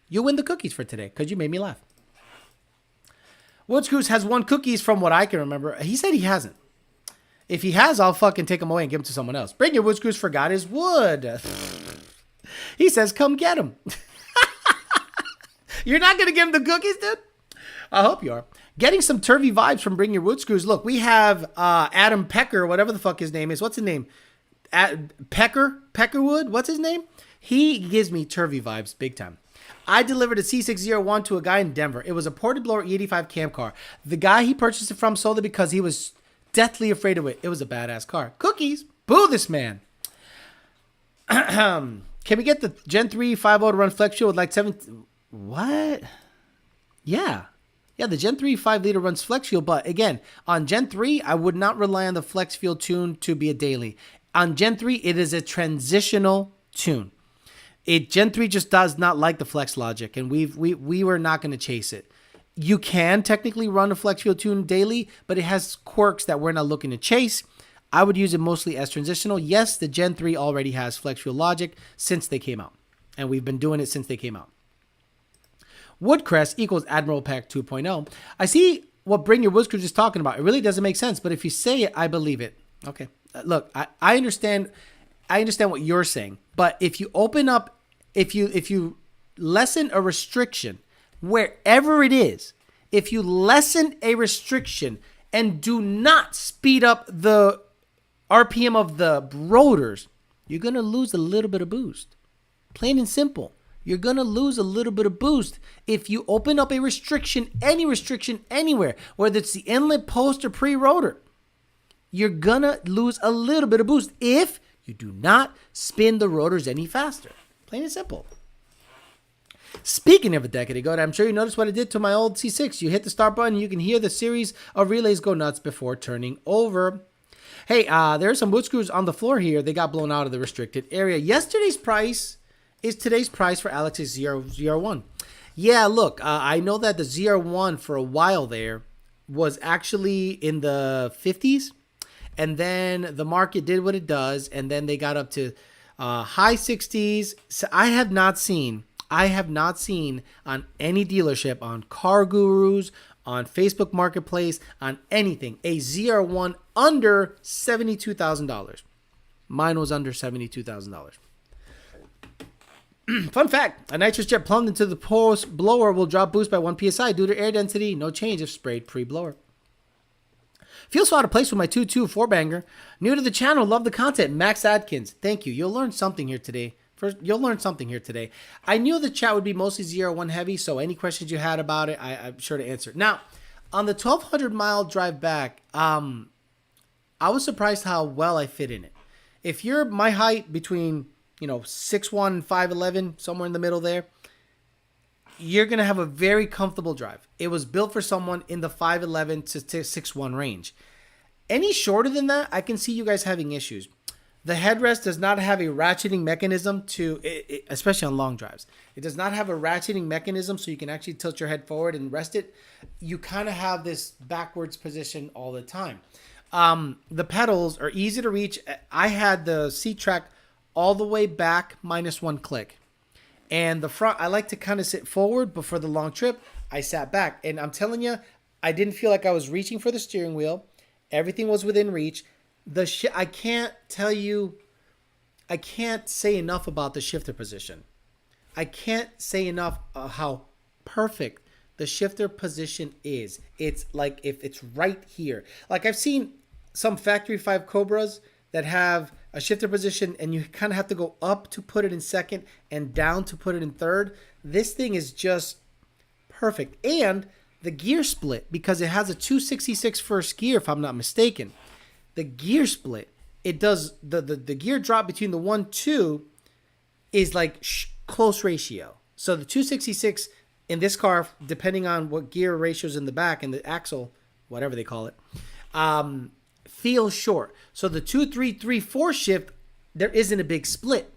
You win the cookies for today because you made me laugh. Wood Screws has won cookies from what I can remember. He said he hasn't. If he has, I'll fucking take them away and give them to someone else. Bring Your Wood Screws forgot his wood. He says, come get him. You're not going to give him the cookies, dude? I hope you are. Getting some turvy vibes from Bring Your Wood Screws. Look, we have Adam Pecker, whatever the fuck his name is. What's his name? Peckerwood? What's his name? He gives me turvy vibes big time. I delivered a C601 to a guy in Denver. It was a ported blower E85 cam car. The guy he purchased it from sold it because he was deathly afraid of it. It was a badass car. Cookies. Boo this man. Can we get the Gen 3 5.0 to run flex fuel with like 7? What? Yeah. Yeah, the Gen 3 5-liter runs flex fuel. But again, on Gen 3, I would not rely on the flex fuel tune to be a daily. On Gen 3, it is a transitional tune. Gen 3 just does not like the flex logic, and we were not going to chase it. You can technically run a flex fuel tune daily, but it has quirks that we're not looking to chase. I would use it mostly as transitional. Yes, the Gen 3 already has flex fuel logic since they came out, and we've been doing it since they came out. Woodcrest equals Admiral Pack 2.0. I see what Bring Your Woodcrest is talking about. It really doesn't make sense, but if you say it, I believe it. Okay. Look, I understand what you're saying, but if you open up, if you lessen a restriction wherever it is, if you lessen a restriction and do not speed up the RPM of the rotors, you're going to lose a little bit of boost. Plain and simple. You're going to lose a little bit of boost if you open up a restriction, any restriction anywhere, whether it's the inlet, post, or pre-rotor. You're going to lose a little bit of boost if you do not spin the rotors any faster. Plain and simple. Speaking of a decade ago, I'm sure you noticed what I did to my old C6. You hit the start button, you can hear the series of relays go nuts before turning over. Hey, there's some wood screws on the floor here. They got blown out of the restricted area. Yesterday's price is today's price for Alex's ZR1. Yeah, look, I know that the ZR1 for a while there was actually in the 50s. And then the market did what it does. And then they got up to high 60s. So I have not seen on any dealership, on Car Gurus, on Facebook Marketplace, on anything, a ZR1 under $72,000. Mine was under $72,000. Fun fact, a nitrous jet plumbed into the post blower will drop boost by 1 psi due to air density. No change if sprayed pre-blower. Feel so out of place with my 2.2 4-banger. New to the channel, love the content. Max Adkins, thank you. You'll learn something here today. I knew the chat would be mostly ZR1 heavy, so any questions you had about it, I'm sure to answer. Now, on the 1,200-mile drive back, I was surprised how well I fit in it. If you're my height between 6'1", and 5'11", somewhere in the middle there, you're going to have a very comfortable drive. It was built for someone in the 5'11 to 6'1 range. Any shorter than that, I can see you guys having issues. The headrest does not have a ratcheting mechanism especially on long drives. It does not have a ratcheting mechanism so you can actually tilt your head forward and rest it. You kind of have this backwards position all the time. The pedals are easy to reach. I had the seat track all the way back -1 click. And the front, I like to kind of sit forward, but for the long trip, I sat back. And I'm telling you, I didn't feel like I was reaching for the steering wheel. Everything was within reach. I can't say enough about the shifter position. I can't say enough how perfect the shifter position is. It's like if it's right here. Like I've seen some Factory 5 Cobras that have a shifter position and you kind of have to go up to put it in second and down to put it in third. This thing is just perfect. And the gear split, because it has a 266 first gear, if I'm not mistaken. The gear split, it does the gear drop between the 1-2 is like close ratio. So the 266 in this car, depending on what gear ratios in the back and the axle, whatever they call it, feels short. So the 2-3-3-4 shift, there isn't a big split.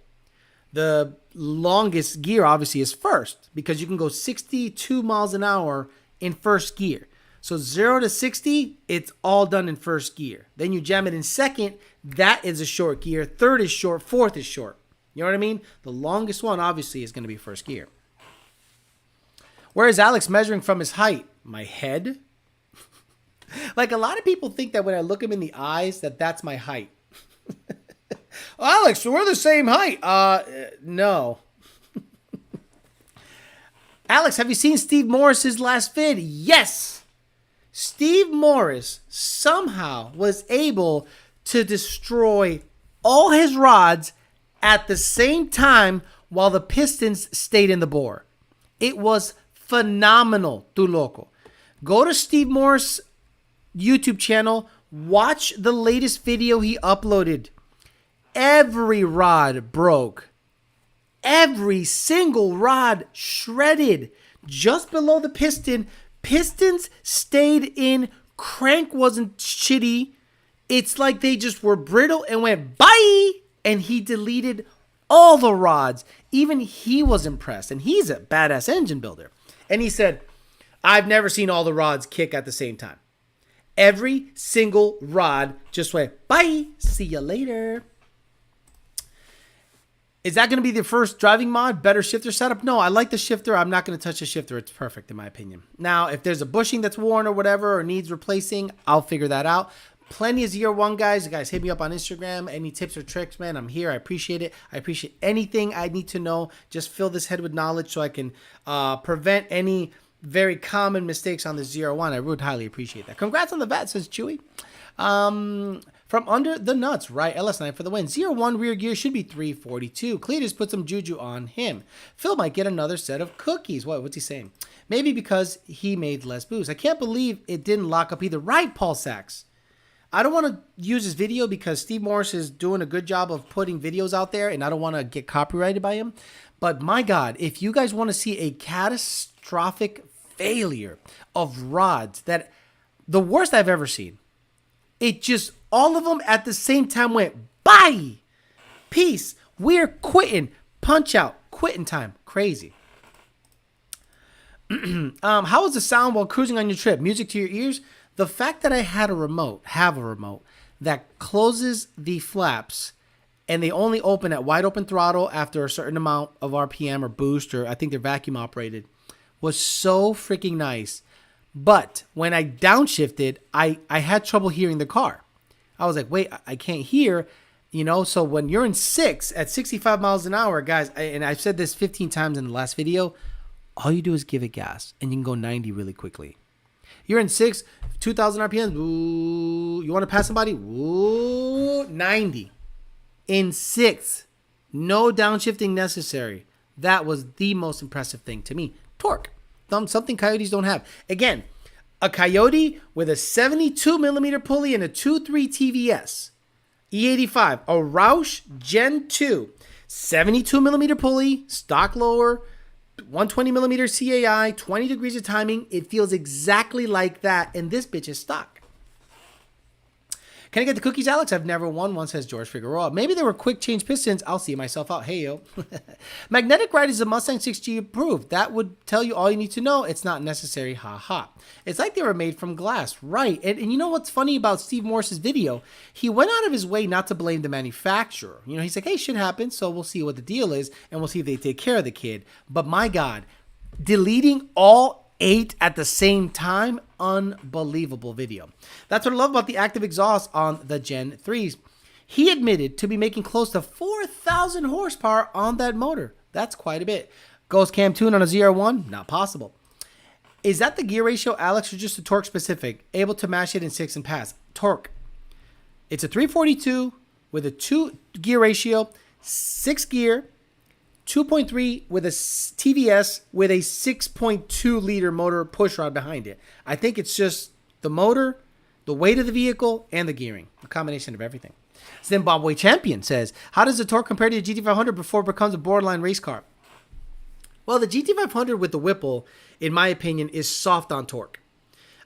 The longest gear obviously is first because you can go 62 miles an hour in first gear. So 0 to 60, it's all done in first gear. Then you jam it in second, that is a short gear. Third is short, fourth is short. You know what I mean? The longest one obviously is going to be first gear. Where is Alex measuring from his height? My head? Like a lot of people think that when I look him in the eyes, that's my height. Alex, we're the same height. No. Alex, have you seen Steve Morris's last vid? Yes. Steve Morris somehow was able to destroy all his rods at the same time while the pistons stayed in the bore. It was phenomenal, tu loco. Go to Steve Morris' YouTube channel, watch the latest video he uploaded. Every rod broke. Every single rod shredded. Just below the piston, pistons stayed in. Crank wasn't shitty. It's like they just were brittle and went bye. And he deleted all the rods. Even he was impressed. And he's a badass engine builder. And he said, I've never seen all the rods kick at the same time. Every single rod just went bye. See you later. Is that going to be the first driving mod? Better shifter setup? No, I like the shifter. I'm not going to touch the shifter. It's perfect in my opinion. Now, if there's a bushing that's worn or whatever or needs replacing, I'll figure that out. Plenty of ZR1 guys. Guys, hit me up on Instagram. Any tips or tricks, man, I'm here. I appreciate it. I appreciate anything I need to know. Just fill this head with knowledge so I can prevent any very common mistakes on the ZR1. I would highly appreciate that. Congrats on the VAT, says Chewy. From under the nuts, right? LS9 for the win. ZR1 rear gear should be 342. Cletus put some juju on him. Phil might get another set of cookies. What's he saying? Maybe because he made less boost. I can't believe it didn't lock up either. Right, Paul Sachs. I don't want to use this video because Steve Morris is doing a good job of putting videos out there, and I don't want to get copyrighted by him. But my God, if you guys want to see a catastrophic failure of rods, that the worst I've ever seen, it just, all of them at the same time went, bye, peace, we're quitting, punch out, quitting time, crazy. How was the sound while cruising on your trip? Music to your ears? The fact that I have a remote that closes the flaps and they only open at wide open throttle after a certain amount of RPM or boost, or I think they're vacuum operated, was so freaking nice. But when I downshifted, I had trouble hearing the car. I was like, wait, I can't hear, so when you're in 6 at 65 miles an hour, guys, and I've said this 15 times in the last video, all you do is give it gas and you can go 90 really quickly. You're in 6, 2,000 RPMs, ooh, you want to pass somebody? Ooh, 90. In 6, no downshifting necessary. That was the most impressive thing to me. Torque. Something Coyotes don't have. Again, a Coyote with a 72 millimeter pulley and a 2.3 TVS. E85, a Roush Gen 2, 72 millimeter pulley, stock lower, 120 millimeter CAI, 20 degrees of timing. It feels exactly like that, and this bitch is stock. Can I get the cookies, Alex? I've never won one, says George Figueroa. Maybe they were quick change pistons. I'll see myself out. Hey, yo. Magnetic ride is a Mustang 6G approved. That would tell you all you need to know. It's not necessary. Ha ha. It's like they were made from glass. Right. And you know what's funny about Steve Morris's video? He went out of his way not to blame the manufacturer. He's like, hey, shit happens, so we'll see what the deal is, and we'll see if they take care of the kid. But my God, deleting all 8 at the same time, unbelievable video. That's what I love about the active exhaust on the Gen 3s. He admitted to be making close to 4,000 horsepower on that motor. That's quite a bit. Ghost cam tune on a ZR1? Not possible. Is that the gear ratio, Alex, or just a torque specific? Able to mash it in 6 and pass. Torque. It's a 342 with a 2 gear ratio, 6 gear, 2.3 with a TVS with a 6.2 liter motor pushrod behind it. I think it's just the motor, the weight of the vehicle, and the gearing. A combination of everything. Zimbabwe Champion says, how does the torque compare to the GT500 before it becomes a borderline race car? Well, the GT500 with the Whipple, in my opinion, is soft on torque.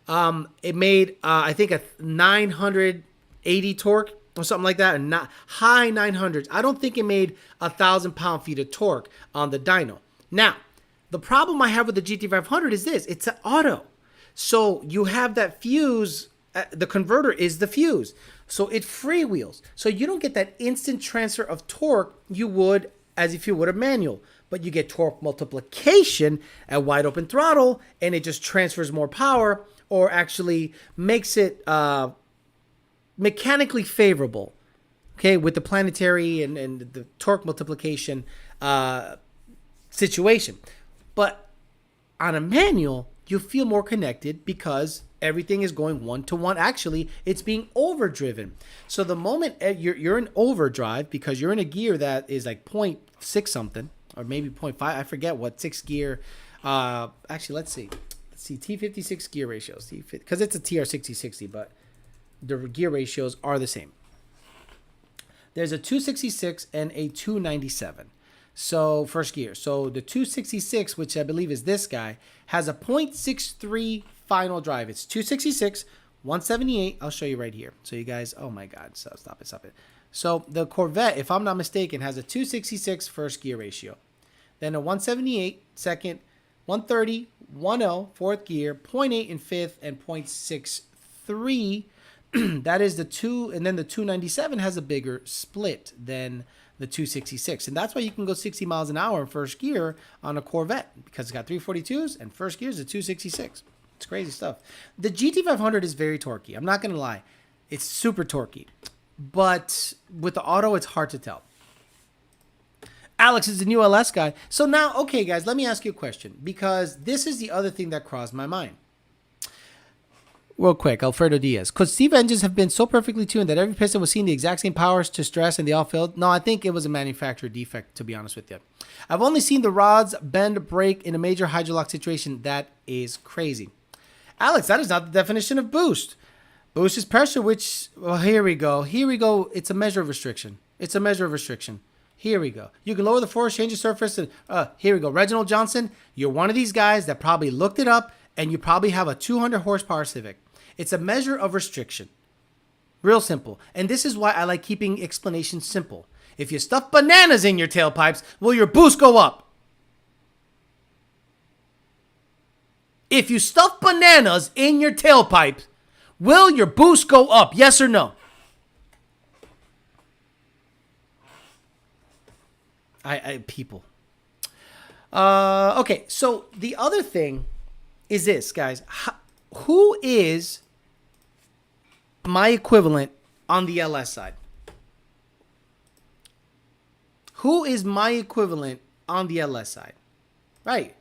It made, I think, a 980 torque or something like that, and not high 900s. I don't think it made 1,000 pound-feet of torque on the dyno. Now, the problem I have with the GT500 is this. It's an auto. So you have that fuse. The converter is the fuse. So it freewheels. So you don't get that instant transfer of torque you would as if you would a manual. But you get torque multiplication at wide open throttle, and it just transfers more power, or actually makes it mechanically favorable, okay, with the planetary and the torque multiplication situation. But on a manual, you feel more connected because everything is going 1-to-1. Actually, it's being overdriven. So the moment you're in overdrive because you're in a gear that is like 0.6 something, or maybe 0.5, I forget what 6 gear. Actually, let's see T56 gear ratios, because it's a TR6060, but the gear ratios are the same. There's a 266 and a 297. So first gear. So the 266, which I believe is this guy, has a 0.63 final drive. It's 266, 178. I'll show you right here. So you guys, oh my God. So stop it. So the Corvette, if I'm not mistaken, has a 266 first gear ratio. Then a 178 second, 130, 10 fourth gear, 0.8 in fifth, and 0.63 That is the 2, and then the 297 has a bigger split than the 266. And that's why you can go 60 miles an hour in first gear on a Corvette, because it's got 342s and first gear is a 266. It's crazy stuff. The GT500 is very torquey. I'm not going to lie. It's super torquey. But with the auto, it's hard to tell. Alex is the new LS guy. So now, okay, guys, let me ask you a question, because this is the other thing that crossed my mind. Real quick, Alfredo Diaz. Could Steve engines have been so perfectly tuned that every piston was seeing the exact same powers to stress and they all failed? No, I think it was a manufacturer defect, to be honest with you. I've only seen the rods bend break in a major hydrolock situation. That is crazy. Alex, that is not the definition of boost. Boost is pressure, which, well, here we go. Here we go. It's a measure of restriction. It's a measure of restriction. Here we go. You can lower the force, change the surface. And, here we go. Reginald Johnson, you're one of these guys that probably looked it up, and you probably have a 200 horsepower Civic. It's a measure of restriction. Real simple. And this is why I like keeping explanations simple. If you stuff bananas in your tailpipes, will your boost go up? If you stuff bananas in your tailpipes, will your boost go up? Yes or no? People. Okay, so the other thing is this, guys. Who is my equivalent on the LS side? Who is my equivalent on the LS side? Right.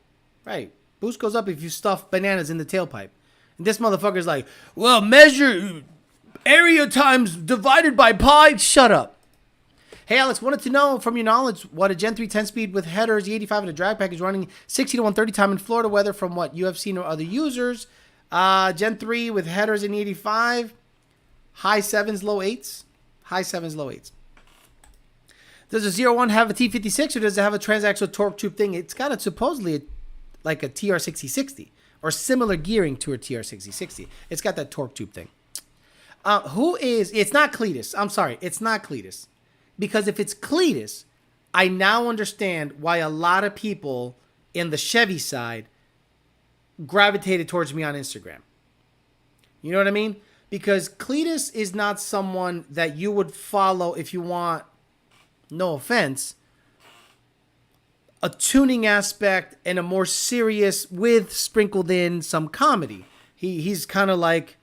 Boost goes up if you stuff bananas in the tailpipe. And this motherfucker's like, well, measure area times divided by pi. Shut up. Hey, Alex, wanted to know from your knowledge what a Gen 3 10-speed with headers, the 85 and a drag package running 60 to 130 time in Florida weather from what you have seen or other users. Gen 3 with headers in 85. High 7s, low 8s. High 7s, low 8s. Does a ZR1 have a T56 or does it have a transaxle torque tube thing? It's got a supposedly like a TR6060 or similar gearing to a TR6060. It's got that torque tube thing. It's not Cletus. I'm sorry. It's not Cletus. Because if it's Cletus, I now understand why a lot of people in the Chevy side gravitated towards me on Instagram. You know what I mean? Because Cletus is not someone that you would follow if you want, no offense, a tuning aspect and a more serious with sprinkled in some comedy. He's kind of like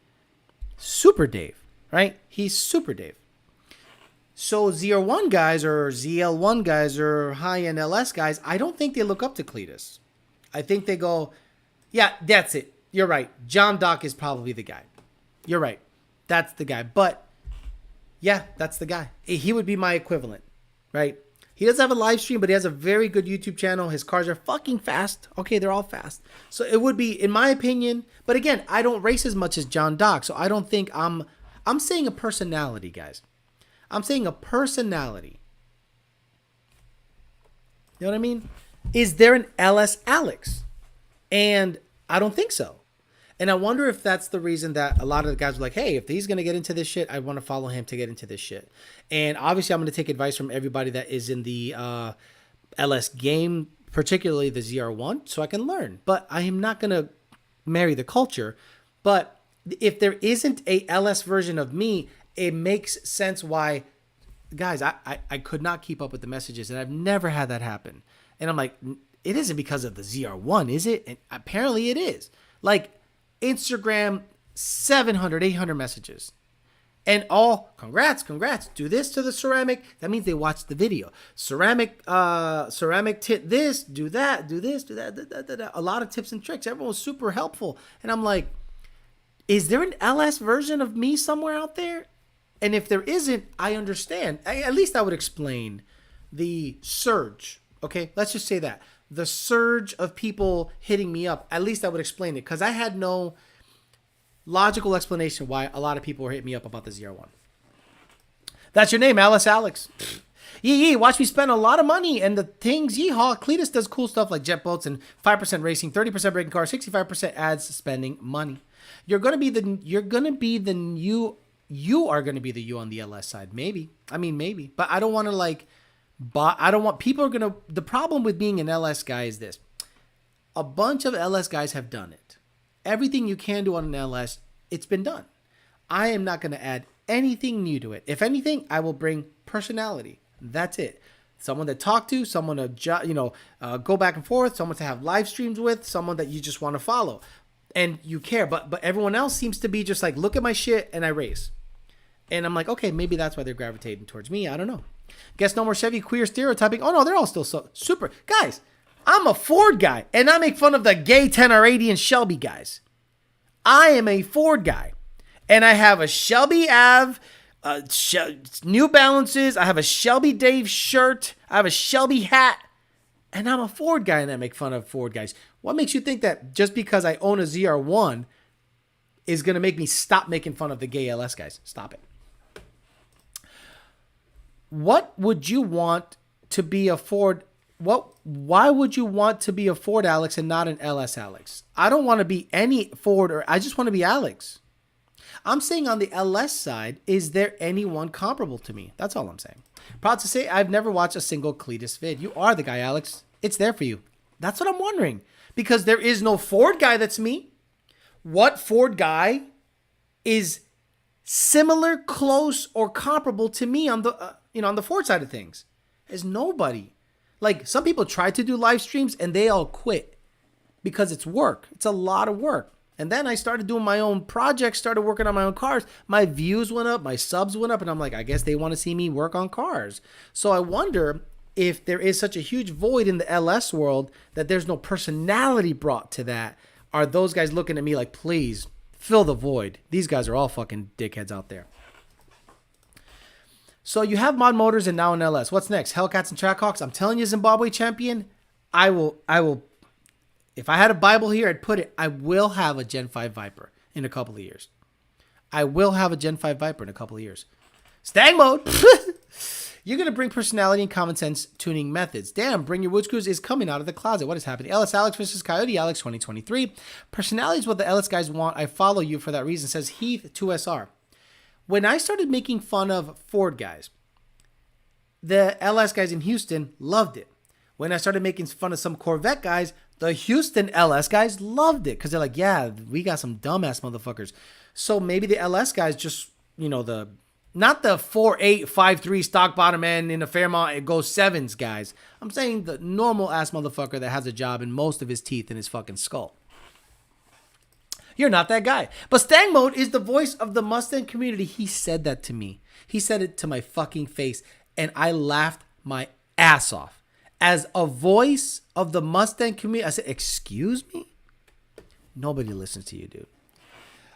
Super Dave, right? He's Super Dave. So ZR1 guys or ZL1 guys or high-end LS guys, I don't think they look up to Cletus. I think they go, yeah, that's it. You're right. John Dock is probably the guy. You're right. That's the guy. But, yeah, that's the guy. He would be my equivalent, right? He doesn't have a live stream, but he has a very good YouTube channel. His cars are fucking fast. Okay, they're all fast. So it would be, in my opinion, but again, I don't race as much as John Dock, so I don't think I'm saying a personality, guys. I'm saying a personality. You know what I mean? Is there an LS Alex? And I don't think so. And I wonder if that's the reason that a lot of the guys were like, hey, if he's going to get into this shit, I want to follow him to get into this shit. And obviously, I'm going to take advice from everybody that is in the LS game, particularly the ZR1, so I can learn. But I am not going to marry the culture. But if there isn't a LS version of me, it makes sense why, guys, I could not keep up with the messages, and I've never had that happen. And I'm like, it isn't because of the ZR1, is it? And apparently it is. Like, Instagram, 700, 800 messages. And all, congrats, do this to the ceramic. That means they watched the video. Ceramic tit this, do that, do this, do that. A lot of tips and tricks. Everyone was super helpful. And I'm like, is there an LS version of me somewhere out there? And if there isn't, I understand. At least I would explain the surge. Okay, let's just say that. The surge of people hitting me up, at least I would explain it. Because I had no logical explanation why a lot of people were hitting me up about the ZR1. That's your name, Alice Alex. Yee, watch me spend a lot of money and the things, yeehaw. Cletus does cool stuff like jet boats and 5% racing, 30% braking cars, 65% ads spending money. You are going to be the you on the LS side. Maybe. I mean, maybe. But I don't want to the problem with being an LS guy is this. A bunch of LS guys have done it. Everything you can do on an LS, it's been done. I am not going to add anything new to it. If anything, I will bring personality. That's it. Someone to talk to, someone to go back and forth, someone to have live streams with, someone that you just want to follow, and you care. But everyone else seems to be just like, look at my shit and I race. And I'm like, okay, maybe that's why they're gravitating towards me. I don't know. Guess no more Chevy queer stereotyping. Oh no, they're all still so super guys. I'm a Ford guy, and I make fun of the gay 10R80 and Shelby guys. I am a Ford guy, and I have a Shelby Ave. New Balances. I have a Shelby Dave shirt. I have a Shelby hat. And I'm a Ford guy and I make fun of Ford guys. What makes you think that just because I own a ZR1 is going to make me stop making fun of the gay LS guys? Stop it. What would you want to be a Ford? Why would you want to be a Ford Alex and not an LS Alex? I don't want to be any Ford, I just want to be Alex. I'm saying on the LS side, is there anyone comparable to me? That's all I'm saying. Proud to say I've never watched a single Cletus vid. You are the guy, Alex. It's there for you. That's what I'm wondering. Because there is no Ford guy that's me. What Ford guy is similar, close, or comparable to me on the on the Ford side of things? There's nobody. Like, some people try to do live streams and they all quit because it's work. It's a lot of work. And then I started doing my own projects, started working on my own cars. My views went up, my subs went up, and I'm like, I guess they want to see me work on cars. So I wonder if there is such a huge void in the LS world that there's no personality brought to that. Are those guys looking at me like, please, fill the void? These guys are all fucking dickheads out there. So you have Mod Motors and now an LS. What's next? Hellcats and Trackhawks? I'm telling you, Zimbabwe champion, I will. If I had a Bible here, I'd put it, I will have a Gen 5 Viper in a couple of years. I will have a Gen 5 Viper in a couple of years. Stang mode. You're going to bring personality and common sense tuning methods. Damn, Bring Your Woods Cruise is coming out of the closet. What is happening? LS Alex versus Coyote Alex 2023. Personality is what the LS guys want. I follow you for that reason, says Heath 2SR. When I started making fun of Ford guys, the LS guys in Houston loved it. When I started making fun of some Corvette guys, the Houston LS guys loved it because they're like, yeah, we got some dumbass motherfuckers. So maybe the LS guys just, not the 4.853 stock bottom end in a Fairmont, it goes sevens guys. I'm saying the normal ass motherfucker that has a job and most of his teeth in his fucking skull. You're not that guy. But Stang Mode is the voice of the Mustang community. He said that to me. He said it to my fucking face, and I laughed my ass off. As a voice of the Mustang community, I said, excuse me? Nobody listens to you, dude.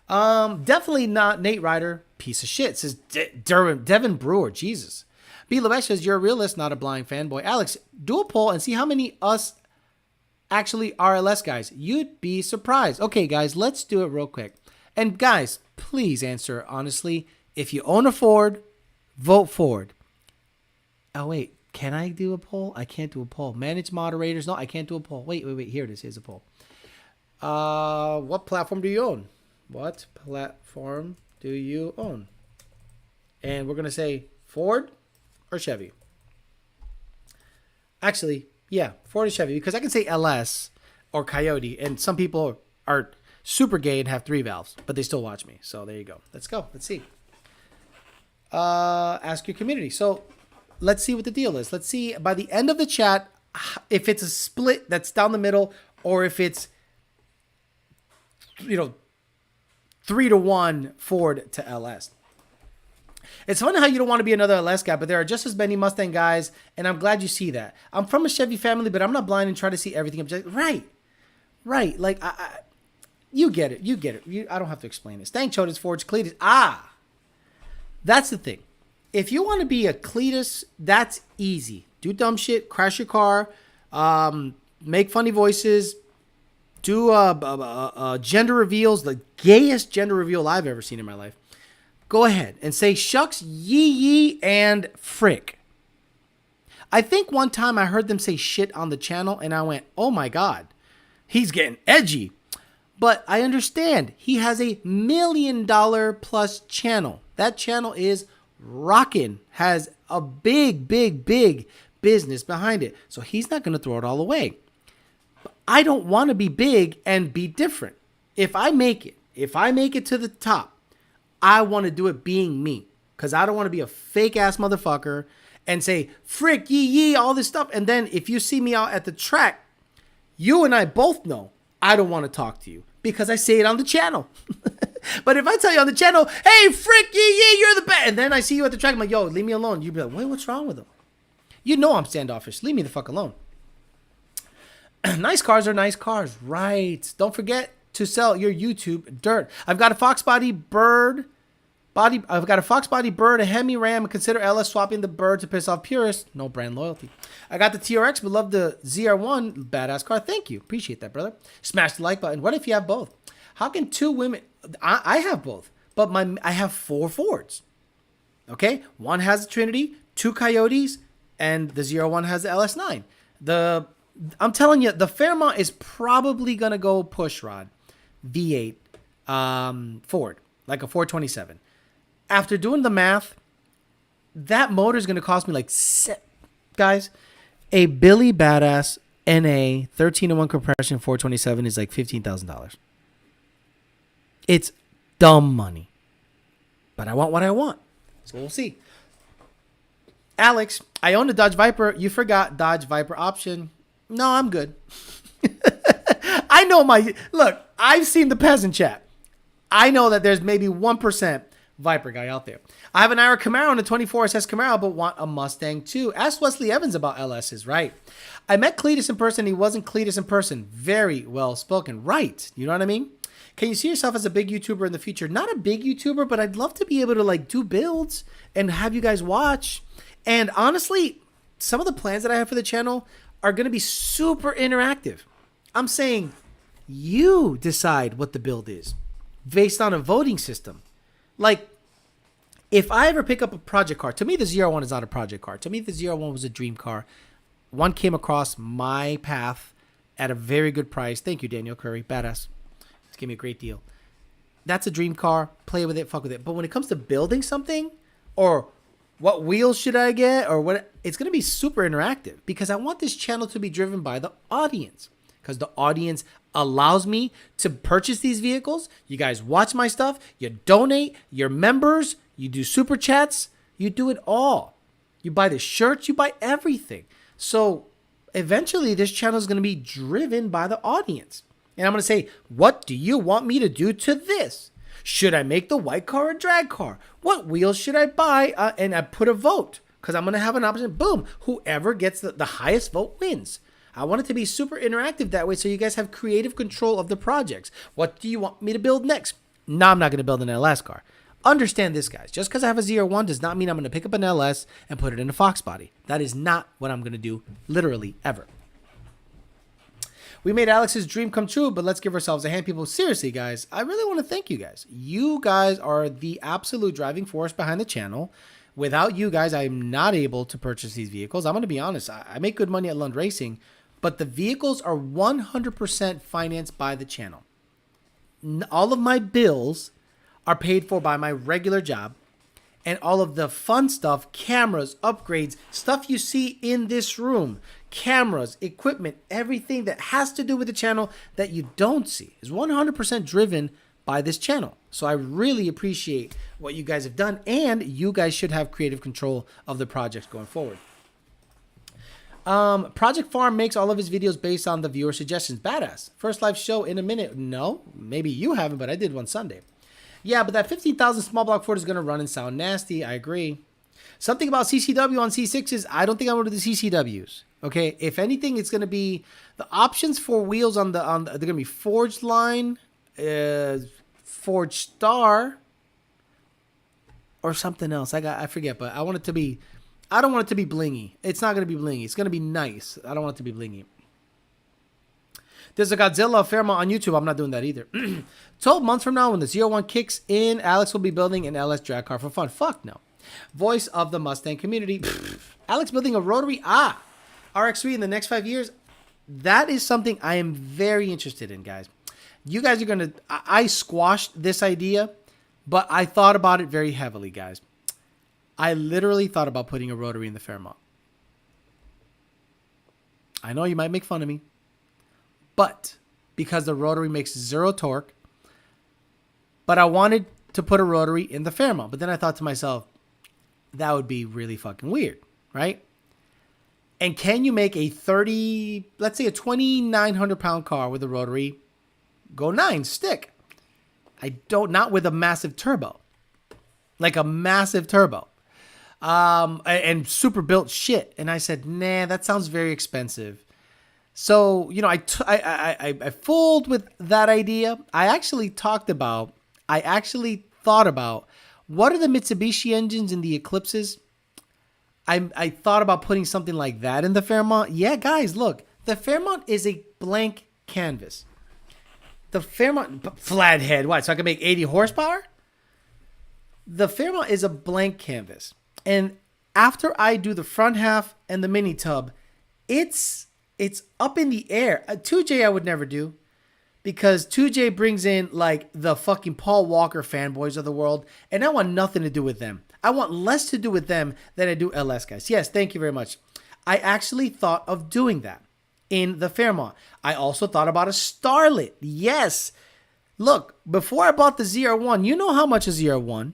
Definitely not Nate Ryder. Piece of shit. Says Devin Brewer. Jesus. B. Levesh says, you're a realist, not a blind fanboy. Alex, do a poll and see how many us actually RLS guys. You'd be surprised. Okay, guys, let's do it real quick. And guys, please answer honestly. If you own a Ford, vote Ford. Oh, wait. Can I do a poll? I can't do a poll. Manage moderators. No, I can't do a poll. Wait. Here it is. Here's a poll. What platform do you own? What platform do you own? And we're going to say Ford or Chevy. Actually, yeah, Ford or Chevy. Because I can say LS or Coyote. And some people are super gay and have 3 valves. But they still watch me. So there you go. Let's go. Let's see. Ask your community. So let's see what the deal is. Let's see by the end of the chat if it's a split that's down the middle or if it's, 3-1 Ford to LS. It's funny how you don't want to be another LS guy, but there are just as many Mustang guys, and I'm glad you see that. I'm from a Chevy family, but I'm not blind and try to see everything objective. Right. Like, you get it. I don't have to explain it. Stang Chodas, Ford's, Cletus. That's the thing. If you want to be a Cletus, that's easy. Do dumb shit, crash your car, make funny voices, do gender reveals, the gayest gender reveal I've ever seen in my life. Go ahead and say shucks, yee, and frick. I think one time I heard them say shit on the channel and I went, oh my God, he's getting edgy. But I understand he has a $1 million plus channel. That channel is rockin', has a big business behind it. So he's not going to throw it all away. But I don't want to be big and be different. If I make it to the top, I want to do it being me. Because I don't want to be a fake ass motherfucker and say, frick, yee, all this stuff. And then if you see me out at the track, you and I both know I don't want to talk to you because I say it on the channel. But if I tell you on the channel, hey, frick, yee, you're the best. And then I see you at the track, I'm like, yo, leave me alone. You'd be like, wait, what's wrong with him? You know I'm standoffish. Leave me the fuck alone. Nice cars are nice cars. Right. Don't forget to sell your YouTube dirt. I've got a Fox body bird. I've got a Fox body bird, a Hemi Ram, and consider LS swapping the bird to piss off purists. No brand loyalty. I got the TRX, but love the ZR1. Badass car. Thank you. Appreciate that, brother. Smash the like button. What if you have both? How can two women... I have both, but I have 4 Fords. Okay? One has the Trinity, 2 Coyotes, and the ZR1 has the LS9. I'm telling you, the Fairmont is probably going to go push rod V8 Ford, like a 427. After doing the math, that motor is going to cost me like, guys, a Billy Badass NA 13-1 compression 427 is like $15,000. It's dumb money. But I want what I want. So we'll see. Alex, I own a Dodge Viper. You forgot Dodge Viper option. No, I'm good. I know look, I've seen the peasant chat. I know that there's maybe 1% Viper guy out there. I have an Ira Camaro and a 24 SS Camaro, but want a Mustang too. Ask Wesley Evans about LS's, right? I met Cletus in person. He wasn't Cletus in person. Very well spoken. Right. You know what I mean? Can you see yourself as a big YouTuber in the future? Not a big YouTuber, but I'd love to be able to like do builds and have you guys watch. And honestly, some of the plans that I have for the channel are going to be super interactive. I'm saying you decide what the build is based on a voting system. Like, if I ever pick up a project car, to me, the ZR1 is not a project car. To me, the ZR1 was a dream car. One came across my path at a very good price. Thank you, Daniel Curry. Badass. It's gave me a great deal. That's a dream car. Play with it, fuck with it. But when it comes to building something, or what wheels should I get, or what, it's going to be super interactive because I want this channel to be driven by the audience. Because the audience allows me to purchase these vehicles. You guys watch my stuff. You donate. You're members. You do super chats. You do it all. You buy the shirts. You buy everything. So eventually this channel is going to be driven by the audience. And I'm going to say, what do you want me to do to this? Should I make the white car a drag car? What wheels should I buy? And I put a vote because I'm going to have an option. Boom. Whoever gets the highest vote wins. I want it to be super interactive that way so you guys have creative control of the projects. What do you want me to build next? No, I'm not going to build an LS car. Understand this, guys. Just because I have a ZR1 does not mean I'm going to pick up an LS and put it in a Fox body. That is not what I'm going to do, literally, ever. We made Alex's dream come true, but let's give ourselves a hand, people. Seriously, guys, I really want to thank you guys. You guys are the absolute driving force behind the channel. Without you guys, I'm not able to purchase these vehicles. I'm going to be honest. I make good money at Lund Racing, but the vehicles are 100% financed by the channel. All of my bills are paid for by my regular job, and all of the fun stuff, cameras, upgrades, stuff you see in this room, cameras, equipment, everything that has to do with the channel that you don't see is 100% driven by this channel. So I really appreciate what you guys have done, and you guys should have creative control of the projects going forward. Project Farm makes all of his videos based on the viewer suggestions. Badass. First live show in a minute. No, maybe you haven't, but I did one Sunday. Yeah, but that 15,000 small block Ford is going to run and sound nasty. I agree. Something about CCW on C6s. I don't think I'm going to do the CCWs. Okay. If anything, it's going to be the options for wheels on they're going to be Forged Line, Forged Star, or something else. I forget, but I want it to be, I don't want it to be blingy. It's not going to be blingy. It's going to be nice. I don't want it to be blingy. There's a Godzilla Fairmont on YouTube. I'm not doing that either. 12 months from now, when the ZR1 kicks in, Alex will be building an LS drag car for fun. Fuck no. Voice of the Mustang community. Alex building a rotary RX-3 in the next 5 years. That is something I am very interested in, guys. You guys are going to... I squashed this idea, but I thought about it very heavily, guys. I literally thought about putting a rotary in the Fairmont. I know you might make fun of me, but because the rotary makes zero torque, but I wanted to put a rotary in the Fairmont. But then I thought to myself, that would be really fucking weird, right? And can you make a let's say a 2,900 pound car with a rotary go 9 stick? Not with a massive turbo. Like a massive turbo. And super built shit. And I said, nah, that sounds very expensive. So, you know, I fooled with that idea. I actually thought about what are the Mitsubishi engines in the Eclipses? I thought about putting something like that in the Fairmont. Yeah, guys, look, the Fairmont is a blank canvas. The Fairmont, flathead, what? So I can make 80 horsepower? The Fairmont is a blank canvas. And after I do the front half and the mini tub, it's up in the air. A 2J I would never do because 2J brings in like the fucking Paul Walker fanboys of the world, and I want nothing to do with them. I want less to do with them than I do LS guys. Yes, thank you very much. I actually thought of doing that in the Fairmont. I also thought about a Starlet. Yes. Look, before I bought the ZR1, you know how much a ZR1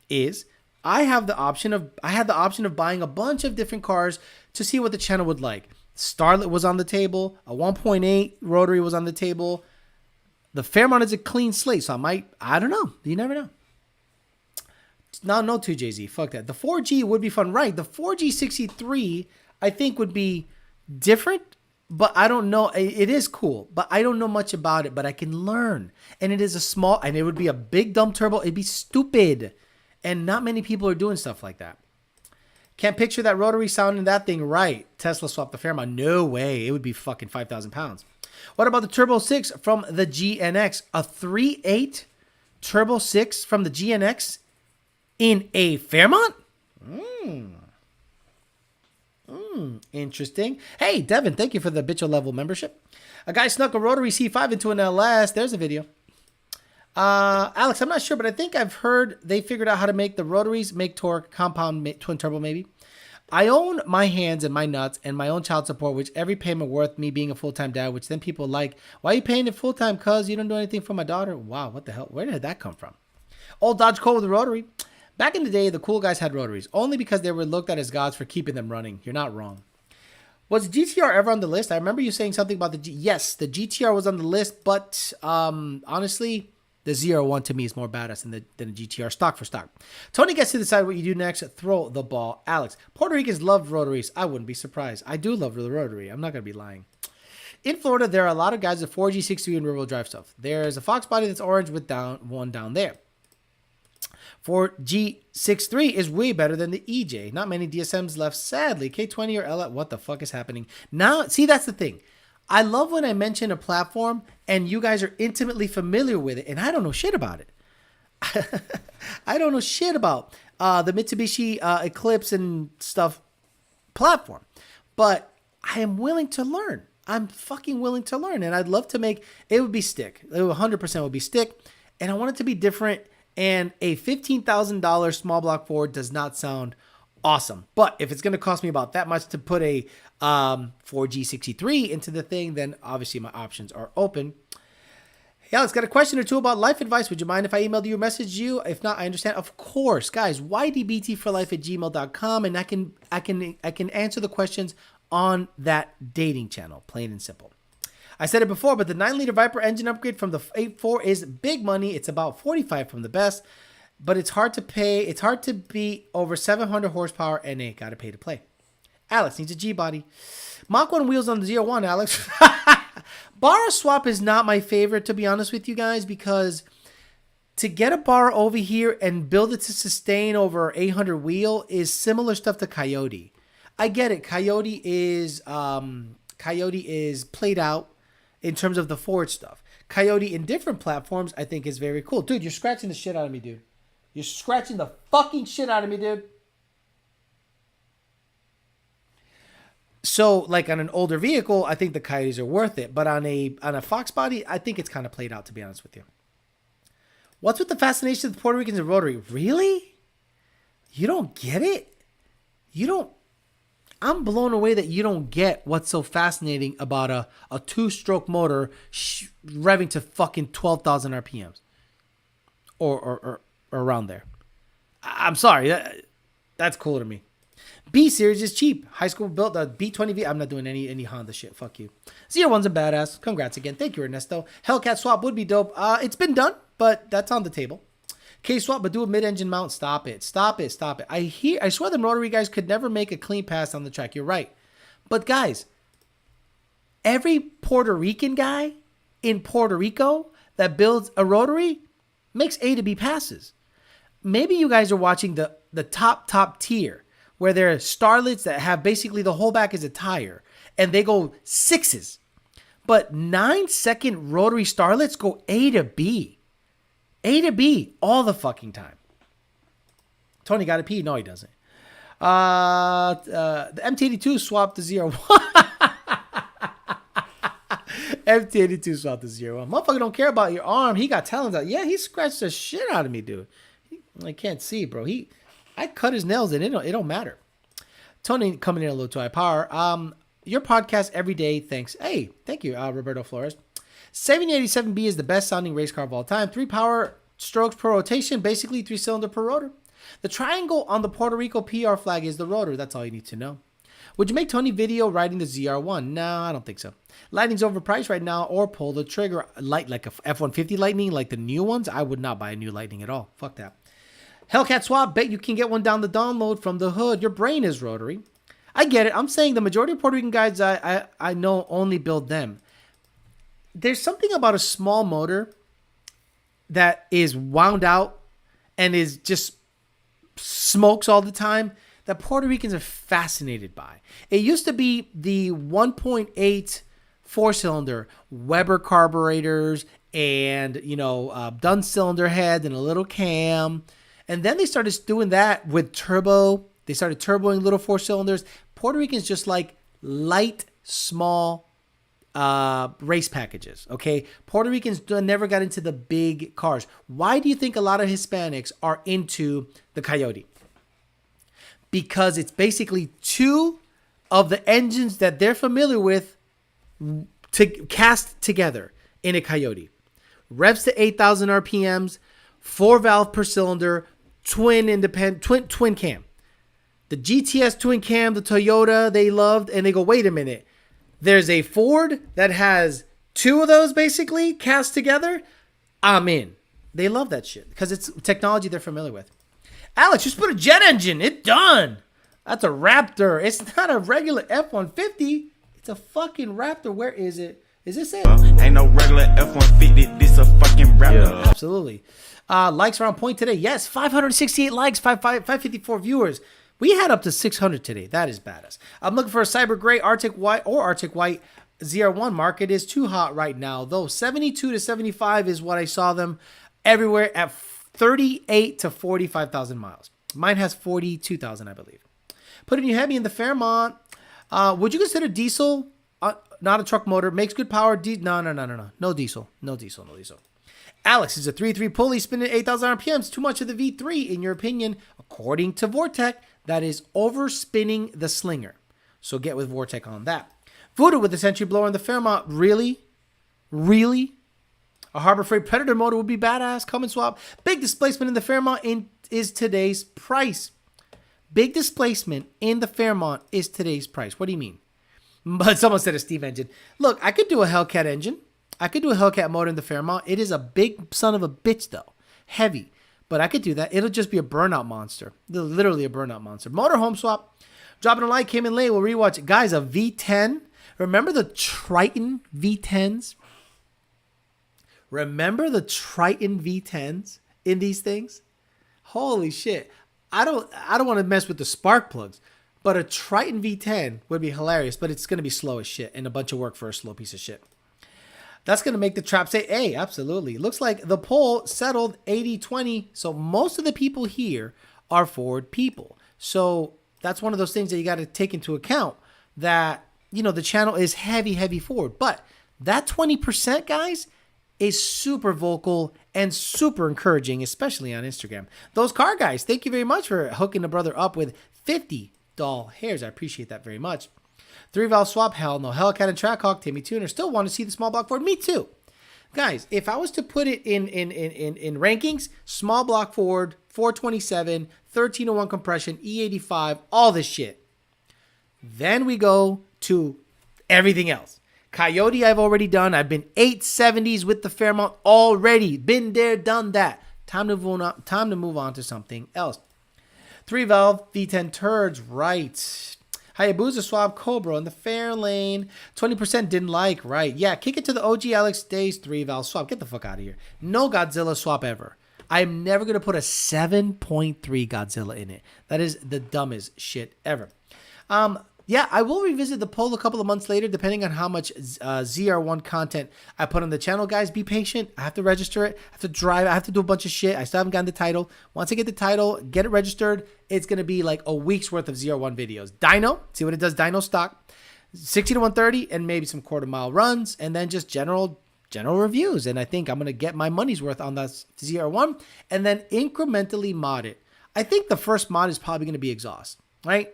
is. I had the option of buying a bunch of different cars to see what the channel would like. Starlet was on the table. A 1.8 rotary was on the table. The Fairmont is a clean slate, so I don't know. You never know. No 2JZ. Fuck that. The 4G would be fun. Right. The 4G63, I think, would be different, but I don't know. It is cool, but I don't know much about it, but I can learn. And it is and it would be a big dumb turbo. It'd be stupid. And not many people are doing stuff like that. Can't picture that rotary sounding that thing right. Tesla swapped the Fairmont. No way. It would be fucking 5,000 pounds. What about the Turbo 6 from the GNX? A 3.8 Turbo 6 from the GNX in a Fairmont? Interesting. Hey, Devin, thank you for the Bitcho level membership. A guy snuck a rotary C5 into an LS. There's a video. Alex, I'm not sure, but I think I've heard they figured out how to make the rotaries, make torque, compound, twin turbo maybe. I own my hands and my nuts and my own child support, which every payment worth me being a full-time dad, which then people like, why are you paying it full-time? Cuz you don't do anything for my daughter. Wow, what the hell? Where did that come from? Old Dodge Cole with a rotary. Back in the day, the cool guys had rotaries, only because they were looked at as gods for keeping them running. You're not wrong. Was GTR ever on the list? I remember you saying something about yes, the GTR was on the list, but honestly, the ZR1 to me is more badass than a GTR, stock for stock. Tony gets to decide what you do next. Throw the ball. Alex, Puerto Ricans love rotaries. I wouldn't be surprised. I do love the rotary. I'm not going to be lying. In Florida, there are a lot of guys with 4G63 and rear-wheel drive stuff. There's a Fox body that's orange with one down there. 4G63 is way better than the EJ. Not many DSMs left, sadly. K20 or LF. What the fuck is happening? Now, see, that's the thing. I love when I mention a platform and you guys are intimately familiar with it, and I don't know shit about it. I don't know shit about the Mitsubishi Eclipse and stuff platform, but I am willing to learn. I'm fucking willing to learn, and I'd love to make it. Would be stick. It 100% would be stick, and I want it to be different. And a $15,000 small block Ford does not sound awesome. But if it's going to cost me about that much to put a 4G63 into the thing, then obviously my options are open. Yeah, let's get a question or two about life advice. Would you mind if I emailed you or messaged you? If not, I understand. Of course, guys. ydbtforlife@gmail.com, and I can answer the questions on that dating channel, plain and simple. I said it before, but the 9-liter Viper engine upgrade from the 8.4 is big money. It's about 45 from the best, but it's hard to pay. It's hard to beat over 700 horsepower NA. Got to pay to play. Alex needs a G-body. Mach 1 wheels on the ZR1, Alex. Bar swap is not my favorite, to be honest with you guys, because to get a bar over here and build it to sustain over 800 wheel is similar stuff to Coyote. I get it. Coyote is played out in terms of the Ford stuff. Coyote in different platforms, I think, is very cool. Dude, you're scratching the shit out of me, dude. You're scratching the fucking shit out of me, dude. So, like on an older vehicle, I think the Coyotes are worth it. But on a Fox body, I think it's kind of played out, to be honest with you. What's with the fascination of the Puerto Ricans and rotary? Really? You don't get it? You don't... I'm blown away that you don't get what's so fascinating about a two-stroke motor revving to fucking 12,000 RPMs. Or or around there. I'm sorry. That's cool to me. B series is cheap. High school built the B20V. I'm not doing any Honda shit. Fuck you. ZR1's a badass. Congrats again. Thank you, Ernesto. Hellcat swap would be dope. It's been done, but that's on the table. K swap, but do a mid-engine mount. Stop it. Stop it. Stop it. I swear the rotary guys could never make a clean pass on the track. You're right. But guys, every Puerto Rican guy in Puerto Rico that builds a rotary makes A to B passes. Maybe you guys are watching the top tier, where there are starlets that have basically the whole back as a tire, and they go 6s. But 9-second rotary starlets go A to B. A to B all the fucking time. Tony got a pee? No, he doesn't. The MT82 swapped to ZR1. MT82 swapped to ZR1. Motherfucker don't care about your arm. He got talons out. Yeah, he scratched the shit out of me, dude. I can't see, bro. I cut his nails and it don't matter. Tony coming in a little too high power. Your podcast every day. Thanks. Hey, thank you, Roberto Flores. 7087B is the best sounding race car of all time. 3 power strokes per rotation, basically 3-cylinder per rotor. The triangle on the Puerto Rico PR flag is the rotor. That's all you need to know. Would you make Tony video riding the ZR1? No, I don't think so. Lightning's overpriced right now, or pull the trigger. Like a F-150 Lightning, like the new ones. I would not buy a new Lightning at all. Fuck that. Hellcat swap, bet you can get one down the download from the hood. Your brain is rotary. I get it. I'm saying the majority of Puerto Rican guys I know only build them. There's something about a small motor that is wound out and is just smokes all the time that Puerto Ricans are fascinated by. It used to be the 1.8 4-cylinder Weber carburetors and, Dunn cylinder head and a little cam. And then they started doing that with turbo. They started turboing little 4-cylinders. Puerto Ricans just like light, small race packages, okay? Puerto Ricans never got into the big cars. Why do you think a lot of Hispanics are into the Coyote? Because it's basically 2 of the engines that they're familiar with to cast together in a Coyote. Revs to 8,000 RPMs, 4-valve per cylinder, twin cam. The GTS twin cam, the Toyota they loved, and they go, wait a minute. There's a Ford that has 2 of those basically cast together. I'm in. They love that shit because it's technology they're familiar with. Alex, just put a jet engine. It's done. That's a Raptor. It's not a regular F-150. It's a fucking Raptor. Where is it? Is this it? Ain't no regular F-150. This a fucking Raptor. Yeah. Absolutely. Likes are on point today. Yes, 568 likes, 554 viewers. We had up to 600 today. That is badass. I'm looking for a Cyber Gray, Arctic White, or Arctic White ZR1. Market is too hot right now, though. 72 to 75 is what I saw them everywhere at 38 to 45,000 miles. Mine has 42,000, I believe. Putting you heavy in the Fairmont. Would you consider diesel? Not a truck motor. Makes good power. No. No diesel. No diesel. Alex is a 3.3 pulley spinning 8,000 RPMs. Too much of the V3, in your opinion. According to Vortec, that is overspinning the slinger. So get with Vortec on that. Voodoo with the Century Blower in the Fairmont. Really? Really? A Harbor Freight Predator motor would be badass. Come and swap. Big displacement in the Fairmont is today's price. Big displacement in the Fairmont is today's price. What do you mean? But someone said a Steve engine. Look, I could do a Hellcat engine. I could do a Hellcat motor in the Fairmont. It is a big son of a bitch, though. Heavy. But I could do that. It'll just be a burnout monster. Literally a burnout monster. Motorhome swap. Dropping a like. Came in late. We'll rewatch it. Guys, a V10. Remember the Triton V10s? Remember the Triton V10s in these things? Holy shit. I don't want to mess with the spark plugs, but a Triton V10 would be hilarious, but it's going to be slow as shit and a bunch of work for a slow piece of shit. That's going to make the trap say A, absolutely. Looks like the poll settled 80-20, so most of the people here are Ford people. So that's one of those things that you got to take into account, that, the channel is heavy Ford. But that 20%, guys, is super vocal and super encouraging, especially on Instagram. Those car guys, thank you very much for hooking the brother up with 50 doll hairs. I appreciate that very much. 3-valve swap, hell no. Hellcat and Trackhawk, Timmy Tuner. Still want to see the small block Ford. Me too. Guys, if I was to put it in rankings, small block Ford, 427, 1301 compression, E85, all this shit. Then we go to everything else. Coyote I've already done. I've been 870s with the Fairmont already. Been there, done that. Time to move on to something else. 3-valve V10 turds, right. Hayabusa swap Cobra in the fair lane. 20% didn't like, right. Yeah, kick it to the OG Alex Days 3-valve swap. Get the fuck out of here. No Godzilla swap ever. I'm never going to put a 7.3 Godzilla in it. That is the dumbest shit ever. Yeah, I will revisit the poll a couple of months later, depending on how much ZR1 content I put on the channel. Guys, be patient. I have to register it. I have to drive. I have to do a bunch of shit. I still haven't gotten the title. Once I get the title, get it registered, it's going to be like a week's worth of ZR1 videos. Dyno, see what it does, dyno stock, 60 to 130, and maybe some quarter-mile runs, and then just general reviews. And I think I'm going to get my money's worth on that ZR1, and then incrementally mod it. I think the first mod is probably going to be exhaust, right?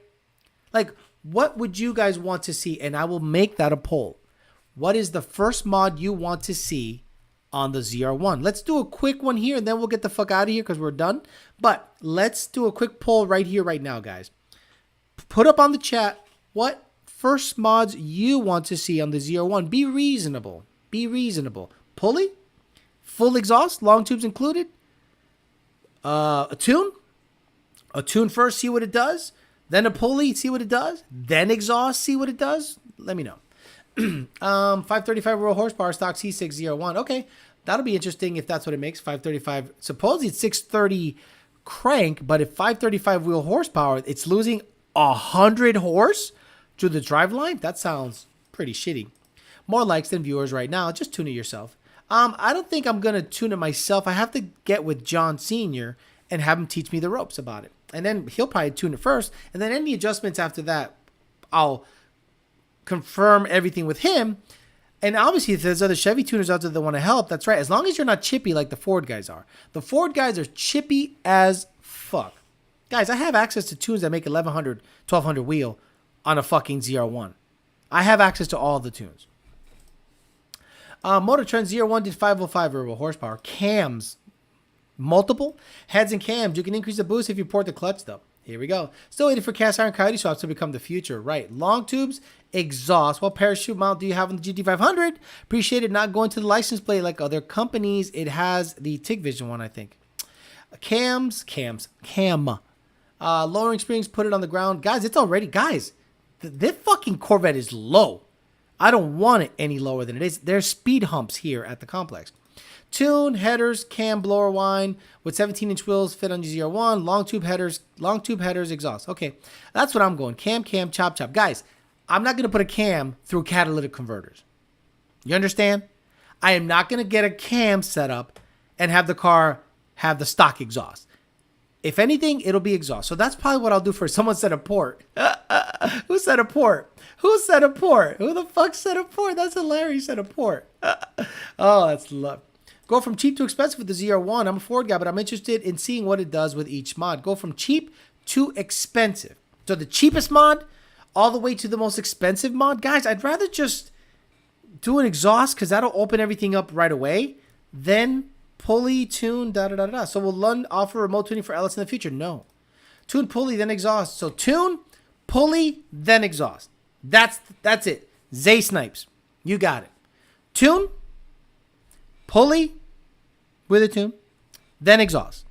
Like, what would you guys want to see? And I will make that a poll. What is the first mod you want to see on the ZR1? Let's do a quick one here, and then we'll get the fuck out of here because we're done. But let's do a quick poll right here, right now, guys. Put up on the chat what first mods you want to see on the ZR1. Be reasonable. Be reasonable. Pulley? Full exhaust? Long tubes included? A tune? A tune first, see what it does. Then a pulley, see what it does. Then exhaust, see what it does. Let me know. 535 raw horsepower, stock C6 ZR1. Okay, that'll be interesting if that's what it makes. 535. Supposedly it's 630 crank, but if 535 wheel horsepower, it's losing 100 horse to the driveline. That sounds pretty shitty. More likes than viewers right now. Just tune it yourself. I don't think I'm gonna tune it myself. I have to get with John Sr. and have him teach me the ropes about it. And then he'll probably tune it first. And then any adjustments after that, I'll confirm everything with him. And obviously, if there's other Chevy tuners out there that want to help, that's right. As long as you're not chippy like the Ford guys are. The Ford guys are chippy as fuck. Guys, I have access to tunes that make 1100, 1200 wheel on a fucking ZR1. I have access to all the tunes. Motor Trend ZR1 did 505 raw horsepower. Cams. Multiple heads and cams. You can increase the boost if you port the clutch, though. Here we go. Still waiting for cast iron coyote swaps to become the future. Right. Long tubes, exhaust. What parachute mount do you have on the GT500? Appreciate it not going to the license plate like other companies. It has the TIG Vision one, I think. Cam. Lowering springs, put it on the ground. Guys, it's already, guys, this fucking Corvette is low. I don't want it any lower than it is. There's speed humps here at the complex. Tune, headers, cam, blower wine with 17-inch wheels fit on ZR1. Long tube headers, exhaust. Okay, that's what I'm going. Cam, chop. Guys, I'm not going to put a cam through catalytic converters. You understand? I am not going to get a cam set up and have the car have the stock exhaust. If anything, it'll be exhaust. So that's probably what I'll do for someone said a port. Who said a port? Who the fuck said a port? That's hilarious. Said a port. Oh, that's love. Go from cheap to expensive with the ZR1. I'm a Ford guy, but I'm interested in seeing what it does with each mod. Go from cheap to expensive. So the cheapest mod all the way to the most expensive mod. Guys, I'd rather just do an exhaust because that'll open everything up right away. Then pulley, tune, da-da-da-da. So will Lund offer remote tuning for LS in the future? No. Tune, pulley, then exhaust. So tune, pulley, then exhaust. That's it. Zay Snipes. You got it. Tune, pulley with a tune, then exhaust.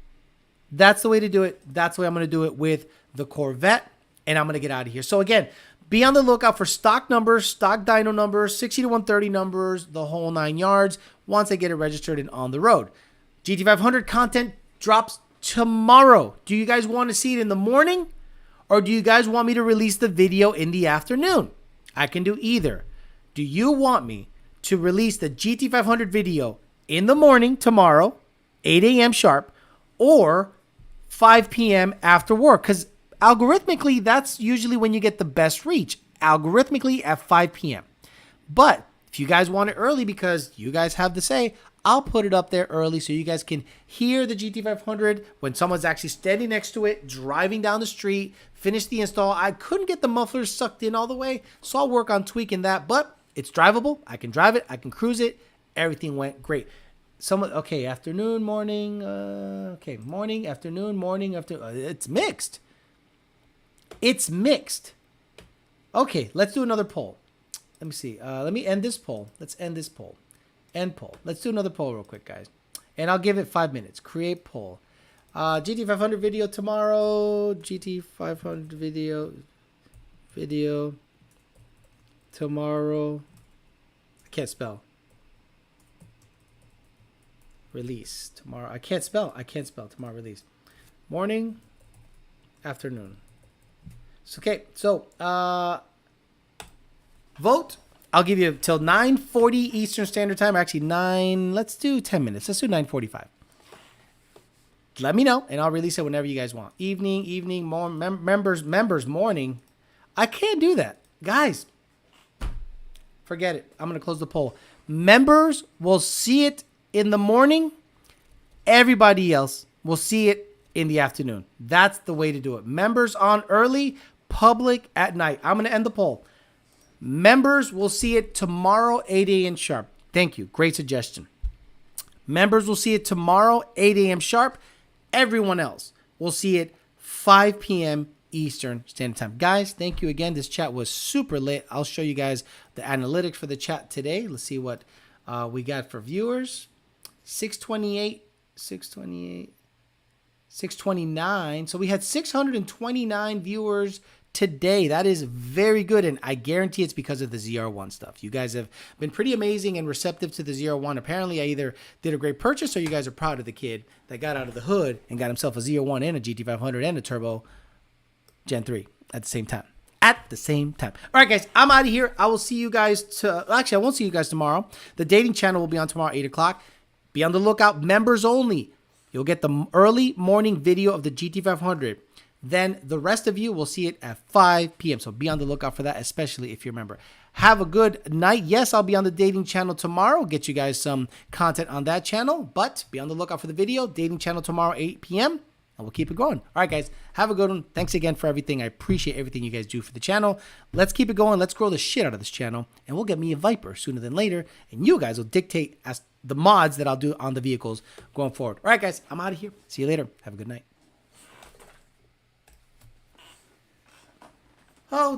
That's the way to do it. That's the way I'm going to do it with the Corvette, and I'm going to get out of here. So again, be on the lookout for stock numbers, stock dyno numbers, 60 to 130 numbers, the whole 9 yards once I get it registered and on the road. GT500 content drops tomorrow. Do you guys want to see it in the morning, or do you guys want me to release the video in the afternoon? I can do either. Do you want me to release the GT500 video in the morning tomorrow, 8 a.m. sharp, or 5 p.m. after work? Because algorithmically, that's usually when you get the best reach, algorithmically at 5 p.m. But if you guys want it early because you guys have the say, I'll put it up there early so you guys can hear the GT500 when someone's actually standing next to it, driving down the street, finish the install. I couldn't get the mufflers sucked in all the way, so I'll work on tweaking that, but it's drivable. I can drive it. I can cruise it. Everything went great. Okay, afternoon, morning, okay, morning, afternoon, it's mixed. It's mixed. Okay, let's do another poll. Let me see. Let me end this poll. Let's end this poll. End poll. Let's do another poll real quick, guys. And I'll give it 5 minutes. Create poll. GT500 video tomorrow. GT500 video tomorrow. I can't spell. Release tomorrow. I can't spell. Tomorrow release. Morning, afternoon. Okay, so vote. I'll give you till 9:40 Eastern Standard Time. Actually, let's do 10 minutes. Let's do 9:45. Let me know, and I'll release it whenever you guys want. Evening, members, morning. I can't do that. Guys, forget it. I'm going to close the poll. Members will see it in the morning. Everybody else will see it in the afternoon. That's the way to do it. Members on early, public at night. I'm going to end the poll. Members will see it tomorrow, 8 a.m. sharp. Thank you. Great suggestion. Members will see it tomorrow, 8 a.m. sharp. Everyone else will see it 5 p.m. Eastern Standard Time. Guys, thank you again. This chat was super lit. I'll show you guys the analytics for the chat today. Let's see what we got for viewers. 628, 629. So we had 629 viewers today. That is very good, and I guarantee it's because of the ZR1 stuff. You guys have been pretty amazing and receptive to the ZR1. Apparently, I either did a great purchase or you guys are proud of the kid that got out of the hood and got himself a ZR1 and a GT500 and a Turbo Gen 3 at the same time. All right, guys, I'm out of here. I will see you guys actually, I won't see you guys tomorrow. The dating channel will be on tomorrow, 8 o'clock. Be on the lookout. Members only. You'll get the early morning video of the GT500. Then the rest of you will see it at 5 p.m. So be on the lookout for that, especially if you're a member. Have a good night. Yes, I'll be on the dating channel tomorrow. Get you guys some content on that channel. But be on the lookout for the video. Dating channel tomorrow, 8 p.m. And we'll keep it going. All right, guys. Have a good one. Thanks again for everything. I appreciate everything you guys do for the channel. Let's keep it going. Let's grow the shit out of this channel. And we'll get me a Viper sooner than later. And you guys will dictate as the mods that I'll do on the vehicles going forward. All right, guys. I'm out of here. See you later. Have a good night. Oh.